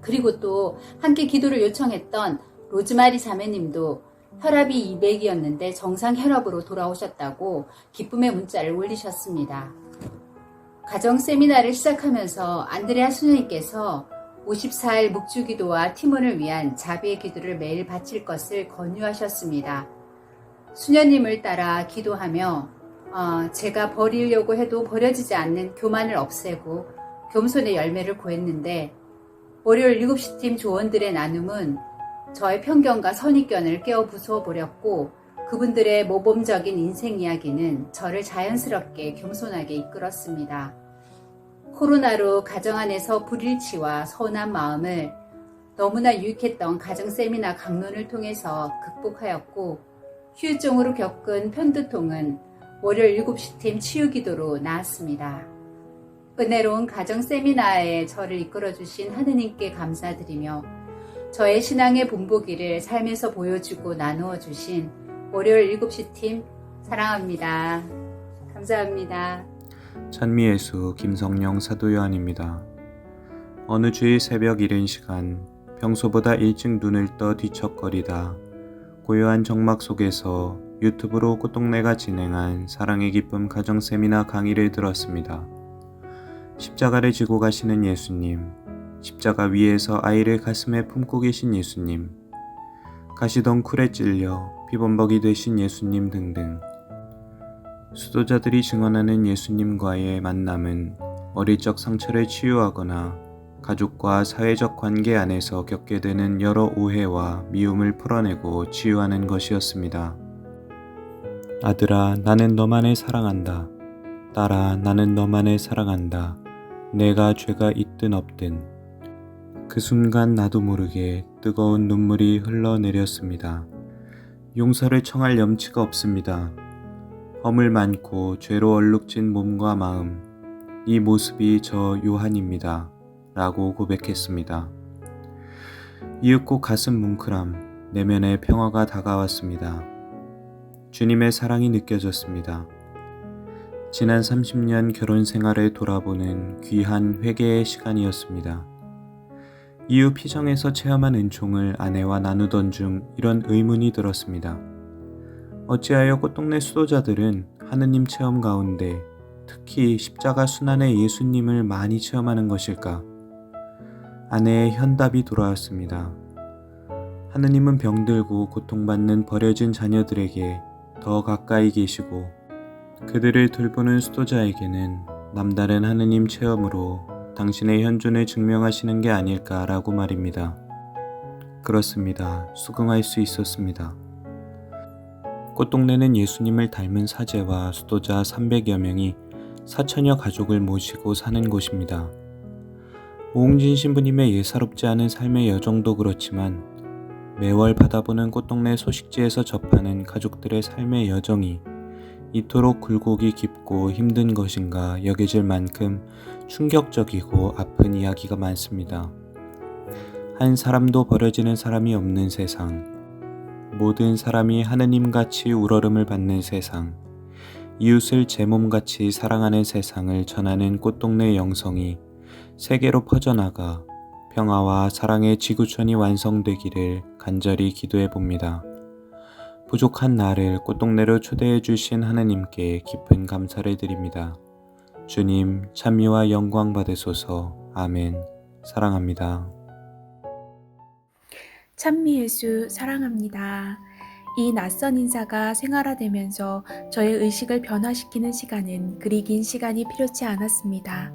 [SPEAKER 18] 그리고 또 함께 기도를 요청했던 로즈마리 자매님도 혈압이 200이었는데 정상 혈압으로 돌아오셨다고 기쁨의 문자를 올리셨습니다. 가정 세미나를 시작하면서 안드레아 수녀님께서 54일 묵주기도와 팀원을 위한 자비의 기도를 매일 바칠 것을 권유하셨습니다. 수녀님을 따라 기도하며 제가 버리려고 해도 버려지지 않는 교만을 없애고 겸손의 열매를 구했는데 월요일 7시 팀 조원들의 나눔은 저의 편견과 선입견을 깨어 부숴버렸고 그분들의 모범적인 인생 이야기는 저를 자연스럽게 겸손하게 이끌었습니다. 코로나로 가정 안에서 불일치와 서운한 마음을 너무나 유익했던 가정 세미나 강론을 통해서 극복하였고 후유증으로 겪은 편두통은 월요일 7시 팀 치유기도로 나았습니다. 은혜로운 가정 세미나에 저를 이끌어주신 하느님께 감사드리며 저의 신앙의 본보기를 삶에서 보여주고 나누어 주신 월요일 7시 팀 사랑합니다. 감사합니다.
[SPEAKER 19] 찬미예수 김성령 사도요한입니다. 어느 주일 새벽 이른 시간 평소보다 일찍 눈을 떠 뒤척거리다 고요한 정막 속에서 유튜브로 꽃동네가 진행한 사랑의 기쁨 가정 세미나 강의를 들었습니다. 십자가를 지고 가시는 예수님, 십자가 위에서 아이를 가슴에 품고 계신 예수님, 가시덩쿨에 찔려 피범벅이 되신 예수님 등등 수도자들이 증언하는 예수님과의 만남은 어릴 적 상처를 치유하거나 가족과 사회적 관계 안에서 겪게 되는 여러 오해와 미움을 풀어내고 치유하는 것이었습니다. 아들아, 나는 너만을 사랑한다. 딸아, 나는 너만을 사랑한다. 내가 죄가 있든 없든. 그 순간 나도 모르게 뜨거운 눈물이 흘러내렸습니다. 용서를 청할 염치가 없습니다. 허물 많고 죄로 얼룩진 몸과 마음, 이 모습이 저 요한입니다. 라고 고백했습니다. 이윽고 가슴 뭉클함, 내면의 평화가 다가왔습니다. 주님의 사랑이 느껴졌습니다. 지난 30년 결혼 생활을 돌아보는 귀한 회개의 시간이었습니다. 이후 피정에서 체험한 은총을 아내와 나누던 중 이런 의문이 들었습니다. 어찌하여 꽃동네 수도자들은 하느님 체험 가운데 특히 십자가 순환의 예수님을 많이 체험하는 것일까? 아내의 현답이 돌아왔습니다. 하느님은 병들고 고통받는 버려진 자녀들에게 더 가까이 계시고 그들을 돌보는 수도자에게는 남다른 하느님 체험으로 당신의 현존을 증명하시는 게 아닐까라고 말입니다. 그렇습니다. 수긍할 수 있었습니다. 꽃동네는 예수님을 닮은 사제와 수도자 300여 명이 4천여 가족을 모시고 사는 곳입니다. 오홍진 신부님의 예사롭지 않은 삶의 여정도 그렇지만 매월 받아보는 꽃동네 소식지에서 접하는 가족들의 삶의 여정이 이토록 굴곡이 깊고 힘든 것인가 여겨질 만큼 충격적이고 아픈 이야기가 많습니다. 한 사람도 버려지는 사람이 없는 세상, 모든 사람이 하느님같이 우러름을 받는 세상, 이웃을 제 몸같이 사랑하는 세상을 전하는 꽃동네 영성이 세계로 퍼져나가 평화와 사랑의 지구촌이 완성되기를 간절히 기도해 봅니다. 부족한 나를 꽃동네로 초대해 주신 하느님께 깊은 감사를 드립니다. 주님, 찬미와 영광 받으소서. 아멘. 사랑합니다.
[SPEAKER 20] 찬미 예수 사랑합니다. 이 낯선 인사가 생활화되면서 저의 의식을 변화시키는 시간은 그리 긴 시간이 필요치 않았습니다.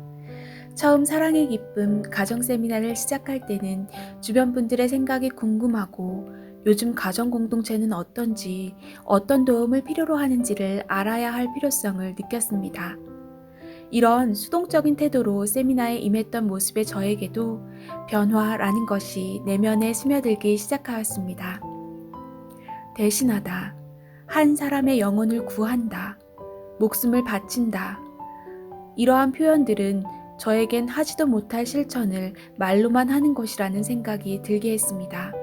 [SPEAKER 20] 처음 사랑의 기쁨 가정 세미나를 시작할 때는 주변 분들의 생각이 궁금하고 요즘 가정 공동체는 어떤지, 어떤 도움을 필요로 하는지를 알아야 할 필요성을 느꼈습니다. 이런 수동적인 태도로 세미나에 임했던 모습의 저에게도 변화라는 것이 내면에 스며들기 시작하였습니다. 대신하다, 한 사람의 영혼을 구한다, 목숨을 바친다. 이러한 표현들은 저에겐 하지도 못할 실천을 말로만 하는 것이라는 생각이 들게 했습니다.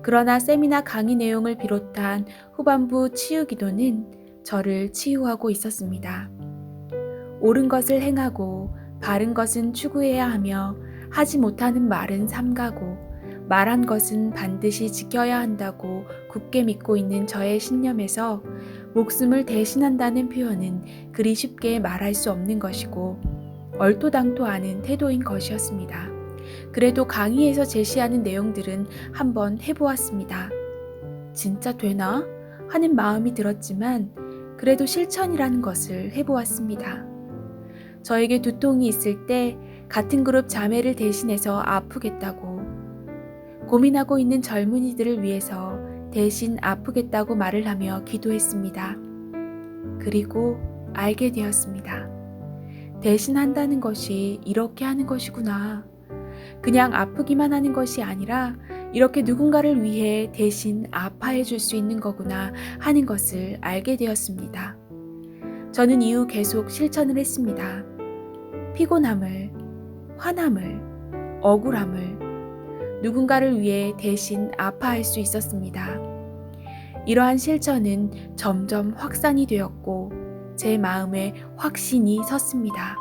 [SPEAKER 20] 그러나 세미나 강의 내용을 비롯한 후반부 치유 기도는 저를 치유하고 있었습니다. 옳은 것을 행하고 바른 것은 추구해야 하며 하지 못하는 말은 삼가고 말한 것은 반드시 지켜야 한다고 굳게 믿고 있는 저의 신념에서 목숨을 대신한다는 표현은 그리 쉽게 말할 수 없는 것이고 얼토당토 않은 태도인 것이었습니다. 그래도 강의에서 제시하는 내용들은 한번 해보았습니다. 진짜 되나? 하는 마음이 들었지만 그래도 실천이라는 것을 해보았습니다. 저에게 두통이 있을 때 같은 그룹 자매를 대신해서 아프겠다고, 고민하고 있는 젊은이들을 위해서 대신 아프겠다고 말을 하며 기도했습니다. 그리고 알게 되었습니다. 대신한다는 것이 이렇게 하는 것이구나. 그냥 아프기만 하는 것이 아니라 이렇게 누군가를 위해 대신 아파해 줄 수 있는 거구나 하는 것을 알게 되었습니다. 저는 이후 계속 실천을 했습니다. 피곤함을, 화남을, 억울함을 누군가를 위해 대신 아파할 수 있었습니다. 이러한 실천은 점점 확산이 되었고 제 마음에 확신이 섰습니다.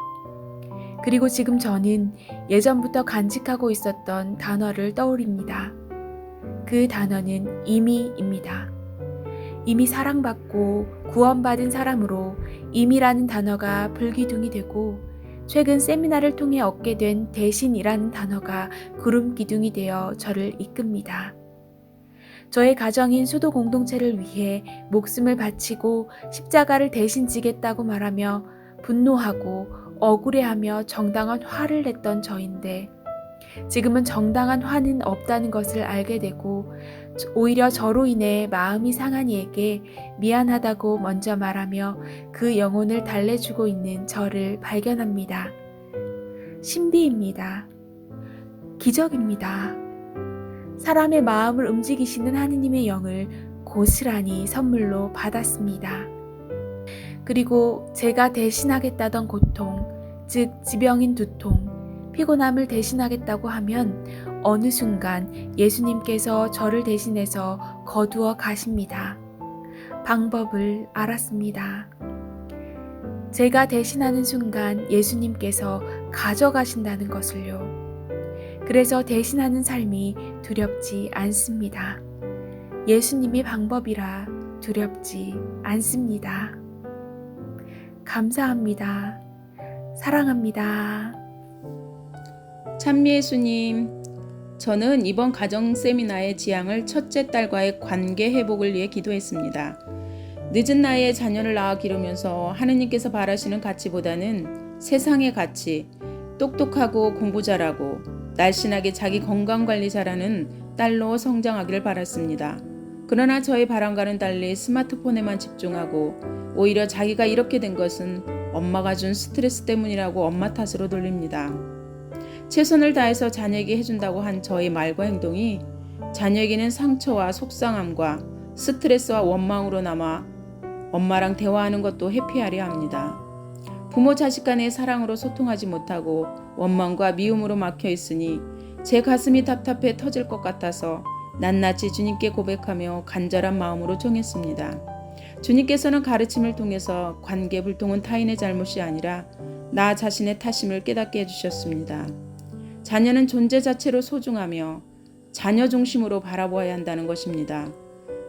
[SPEAKER 20] 그리고 지금 저는 예전부터 간직하고 있었던 단어를 떠올립니다. 그 단어는 이미입니다. 이미 사랑받고 구원받은 사람으로 이미라는 단어가 불기둥이 되고 최근 세미나를 통해 얻게 된 대신이라는 단어가 구름 기둥이 되어 저를 이끕니다. 저의 가정인 수도 공동체를 위해 목숨을 바치고 십자가를 대신 지겠다고 말하며 분노하고 억울해하며 정당한 화를 냈던 저인데 지금은 정당한 화는 없다는 것을 알게 되고 오히려 저로 인해 마음이 상한 이에게 미안하다고 먼저 말하며 그 영혼을 달래주고 있는 저를 발견합니다. 신비입니다. 기적입니다. 사람의 마음을 움직이시는 하느님의 영을 고스란히 선물로 받았습니다. 그리고 제가 대신하겠다던 고통, 즉 지병인 두통, 피곤함을 대신하겠다고 하면 어느 순간 예수님께서 저를 대신해서 거두어 가십니다. 방법을 알았습니다. 제가 대신하는 순간 예수님께서 가져가신다는 것을요. 그래서 대신하는 삶이 두렵지 않습니다. 예수님이 방법이라 두렵지 않습니다. 감사합니다. 사랑합니다.
[SPEAKER 21] 참미예수님, 저는 이번 가정 세미나의 지향을 첫째 딸과의 관계 회복을 위해 기도했습니다. 늦은 나이에 자녀를 낳아 기르면서 하느님께서 바라시는 가치보다는 세상의 가치, 똑똑하고 공부 잘하고 날씬하게 자기 건강관리 잘하는 딸로 성장하기를 바랐습니다. 그러나 저의 바람과는 달리 스마트폰에만 집중하고 오히려 자기가 이렇게 된 것은 엄마가 준 스트레스 때문이라고 엄마 탓으로 돌립니다. 최선을 다해서 자녀에게 해준다고 한 저의 말과 행동이 자녀에게는 상처와 속상함과 스트레스와 원망으로 남아 엄마랑 대화하는 것도 회피하려 합니다. 부모 자식 간의 사랑으로 소통하지 못하고 원망과 미움으로 막혀 있으니 제 가슴이 답답해 터질 것 같아서 낱낱이 주님께 고백하며 간절한 마음으로 청했습니다. 주님께서는 가르침을 통해서 관계 불통은 타인의 잘못이 아니라 나 자신의 탓임을 깨닫게 해주셨습니다. 자녀는 존재 자체로 소중하며 자녀 중심으로 바라보아야 한다는 것입니다.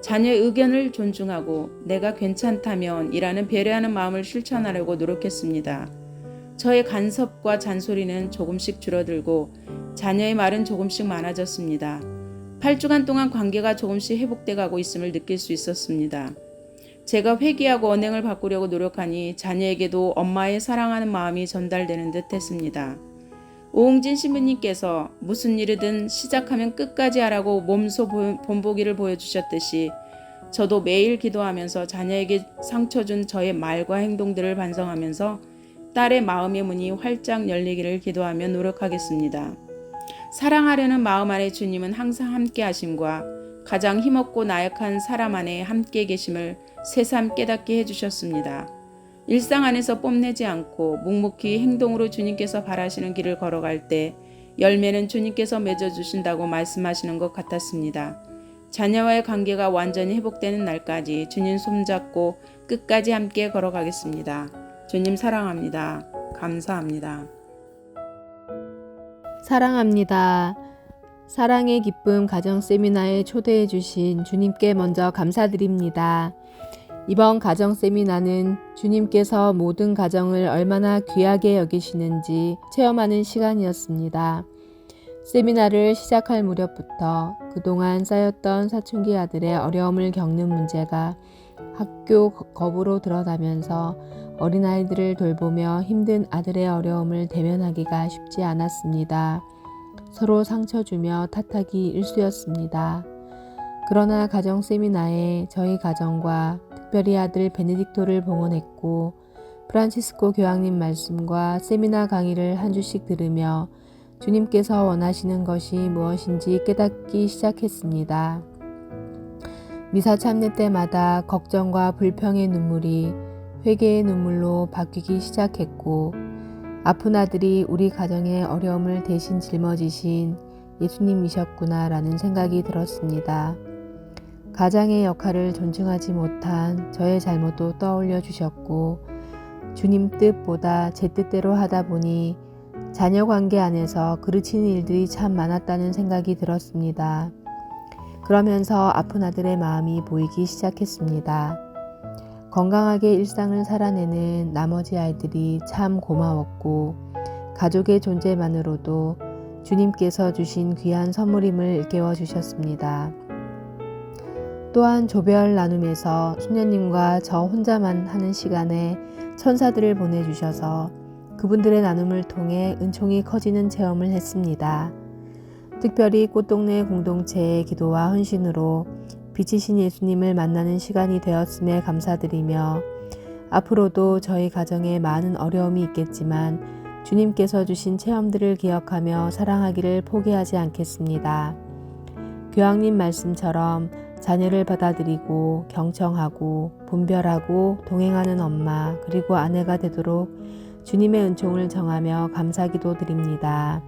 [SPEAKER 21] 자녀의 의견을 존중하고 내가 괜찮다면 이라는 배려하는 마음을 실천하려고 노력했습니다. 저의 간섭과 잔소리는 조금씩 줄어들고 자녀의 말은 조금씩 많아졌습니다. 8주간 동안 관계가 조금씩 회복돼 가고 있음을 느낄 수 있었습니다. 제가 회개하고 언행을 바꾸려고 노력하니 자녀에게도 엄마의 사랑하는 마음이 전달되는 듯 했습니다. 오홍진 신부님께서 무슨 일이든 시작하면 끝까지 하라고 몸소 본보기를 보여주셨듯이 저도 매일 기도하면서 자녀에게 상처 준 저의 말과 행동들을 반성하면서 딸의 마음의 문이 활짝 열리기를 기도하며 노력하겠습니다. 사랑하려는 마음 안에 주님은 항상 함께 하심과 가장 힘없고 나약한 사람 안에 함께 계심을 새삼 깨닫게 해주셨습니다. 일상 안에서 뽐내지 않고 묵묵히 행동으로 주님께서 바라시는 길을 걸어갈 때 열매는 주님께서 맺어주신다고 말씀하시는 것 같았습니다. 자녀와의 관계가 완전히 회복되는 날까지 주님 손잡고 끝까지 함께 걸어가겠습니다. 주님 사랑합니다. 감사합니다.
[SPEAKER 22] 사랑합니다. 사랑의 기쁨 가정 세미나에 초대해 주신 주님께 먼저 감사드립니다. 이번 가정 세미나는 주님께서 모든 가정을 얼마나 귀하게 여기시는지 체험하는 시간이었습니다. 세미나를 시작할 무렵부터 그동안 쌓였던 사춘기 아들의 어려움을 겪는 문제가 학교 거부로 드러나면서 어린아이들을 돌보며 힘든 아들의 어려움을 대면하기가 쉽지 않았습니다. 서로 상처 주며 탓하기 일쑤였습니다. 그러나 가정 세미나에 저희 가정과 특별히 아들 베네딕토를 봉헌했고 프란치스코 교황님 말씀과 세미나 강의를 한 주씩 들으며 주님께서 원하시는 것이 무엇인지 깨닫기 시작했습니다. 미사 참례 때마다 걱정과 불평의 눈물이 회개의 눈물로 바뀌기 시작했고 아픈 아들이 우리 가정의 어려움을 대신 짊어지신 예수님이셨구나라는 생각이 들었습니다. 가장의 역할을 존중하지 못한 저의 잘못도 떠올려 주셨고 주님 뜻보다 제 뜻대로 하다 보니 자녀 관계 안에서 그르치는 일들이 참 많았다는 생각이 들었습니다. 그러면서 아픈 아들의 마음이 보이기 시작했습니다. 건강하게 일상을 살아내는 나머지 아이들이 참 고마웠고 가족의 존재만으로도 주님께서 주신 귀한 선물임을 일깨워 주셨습니다. 또한 조별 나눔에서 수녀님과 저 혼자만 하는 시간에 천사들을 보내주셔서 그분들의 나눔을 통해 은총이 커지는 체험을 했습니다. 특별히 꽃동네 공동체의 기도와 헌신으로 빛이신 예수님을 만나는 시간이 되었음에 감사드리며 앞으로도 저희 가정에 많은 어려움이 있겠지만 주님께서 주신 체험들을 기억하며 사랑하기를 포기하지 않겠습니다. 교황님 말씀처럼 자녀를 받아들이고 경청하고 분별하고 동행하는 엄마 그리고 아내가 되도록 주님의 은총을 정하며 감사기도 드립니다.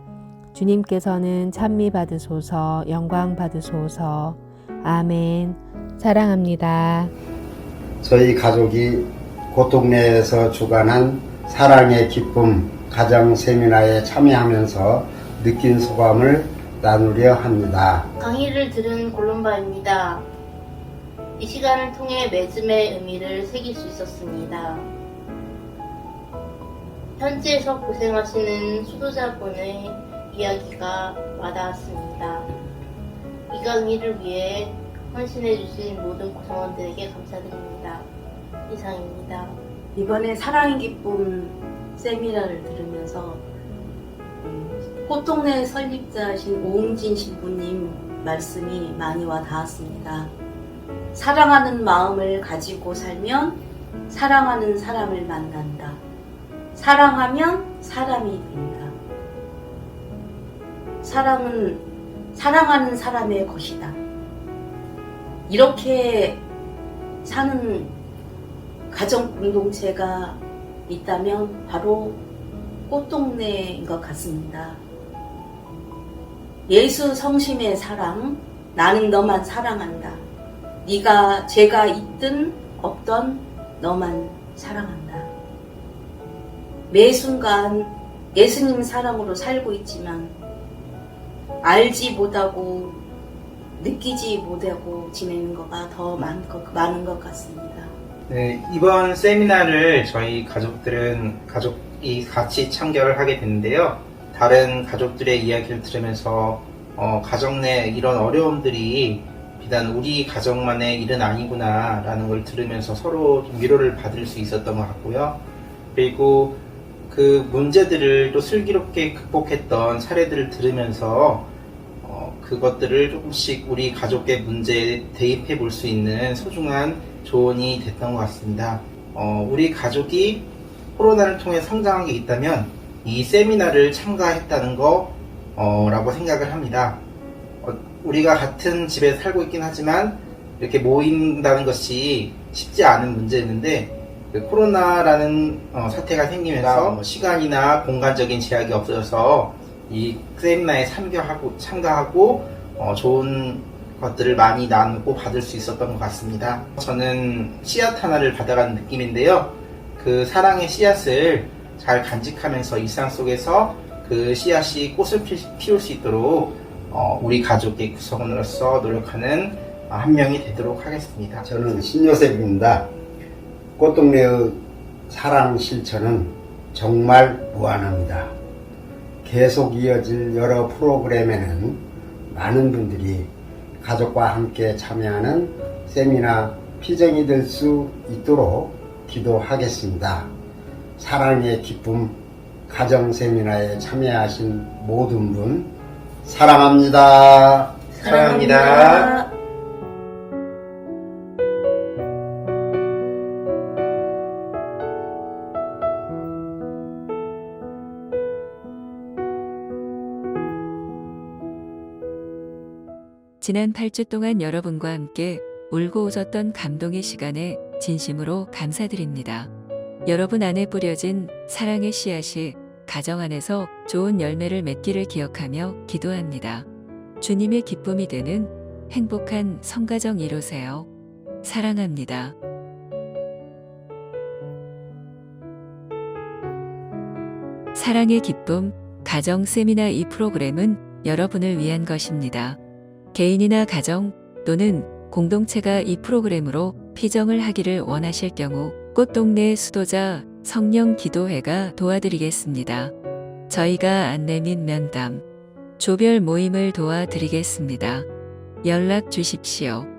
[SPEAKER 22] 주님께서는 찬미 받으소서, 영광 받으소서. 아멘. 사랑합니다.
[SPEAKER 1] 저희 가족이 꽃동네에서 주관한 사랑의 기쁨 가정 세미나에 참여하면서 느낀 소감을 나누려 합니다.
[SPEAKER 2] 강의를 들은 골룸바입니다. 이 시간을 통해 맺음의 의미를 새길 수 있었습니다. 현지에서 고생하시는 수도자분의 이야기가 와닿았습니다. 이 강의를 위해 헌신해주신 모든 구성원들에게 감사드립니다. 이상입니다.
[SPEAKER 23] 이번에 사랑의 기쁨 세미나를 들으면서 꽃동네 설립자이신 오웅진 신부님 말씀이 많이 와 닿았습니다. 사랑하는 마음을 가지고 살면 사랑하는 사람을 만난다. 사랑하면 사람이 된다. 사랑은 사랑하는 사람의 것이다. 이렇게 사는 가정 공동체가 있다면 바로 꽃동네인 것 같습니다. 예수 성심의 사랑, 나는 너만 사랑한다. 네가 죄가 있든 없던 너만 사랑한다. 매 순간 예수님 사랑으로 살고 있지만 알지 못하고 느끼지 못하고 지내는 거가 더 많은 것 같습니다.
[SPEAKER 24] 네, 이번 세미나를 저희 가족이 같이 참여를 하게 됐는데요. 다른 가족들의 이야기를 들으면서 가정 내 이런 어려움들이 비단 우리 가정만의 일은 아니구나 라는 걸 들으면서 서로 좀 위로를 받을 수 있었던 것 같고요. 그리고 그 문제들을 또 슬기롭게 극복했던 사례들을 들으면서 그것들을 조금씩 우리 가족의 문제에 대입해 볼 수 있는 소중한 조언이 됐던 것 같습니다. 우리 가족이 코로나를 통해 성장한 게 있다면 이 세미나를 참가했다는 거라고 생각을 합니다. 우리가 같은 집에 살고 있긴 하지만 이렇게 모인다는 것이 쉽지 않은 문제였는데 코로나라는 사태가 생기면서 시간이나 공간적인 제약이 없어져서 이 세미나에 참가하고 좋은 것들을 많이 나누고 받을 수 있었던 것 같습니다. 저는 씨앗 하나를 받아가는 느낌인데요. 그 사랑의 씨앗을 잘 간직하면서 일상 속에서 그 씨앗이 꽃을 피울 수 있도록 우리 가족의 구성원으로서 노력하는 한 명이 되도록 하겠습니다.
[SPEAKER 1] 저는 신요셉입니다. 꽃동네의 사랑 실천은 정말 무한합니다. 계속 이어질 여러 프로그램에는 많은 분들이 가족과 함께 참여하는 세미나 피정이 될 수 있도록 기도하겠습니다. 사랑의 기쁨 가정 세미나에 참여하신 모든 분 사랑합니다.
[SPEAKER 24] 사랑합니다.
[SPEAKER 25] 지난 8주 동안 여러분과 함께 울고 웃었던 감동의 시간에 진심으로 감사드립니다. 여러분 안에 뿌려진 사랑의 씨앗이 가정 안에서 좋은 열매를 맺기를 기억하며 기도합니다. 주님의 기쁨이 되는 행복한 성가정 이루세요. 사랑합니다. 사랑의 기쁨 가정 세미나 이 프로그램은 여러분을 위한 것입니다. 개인이나 가정 또는 공동체가 이 프로그램으로 피정을 하기를 원하실 경우 꽃동네 수도자 성령 기도회가 도와드리겠습니다. 저희가 안내 및 면담, 조별 모임을 도와드리겠습니다. 연락 주십시오.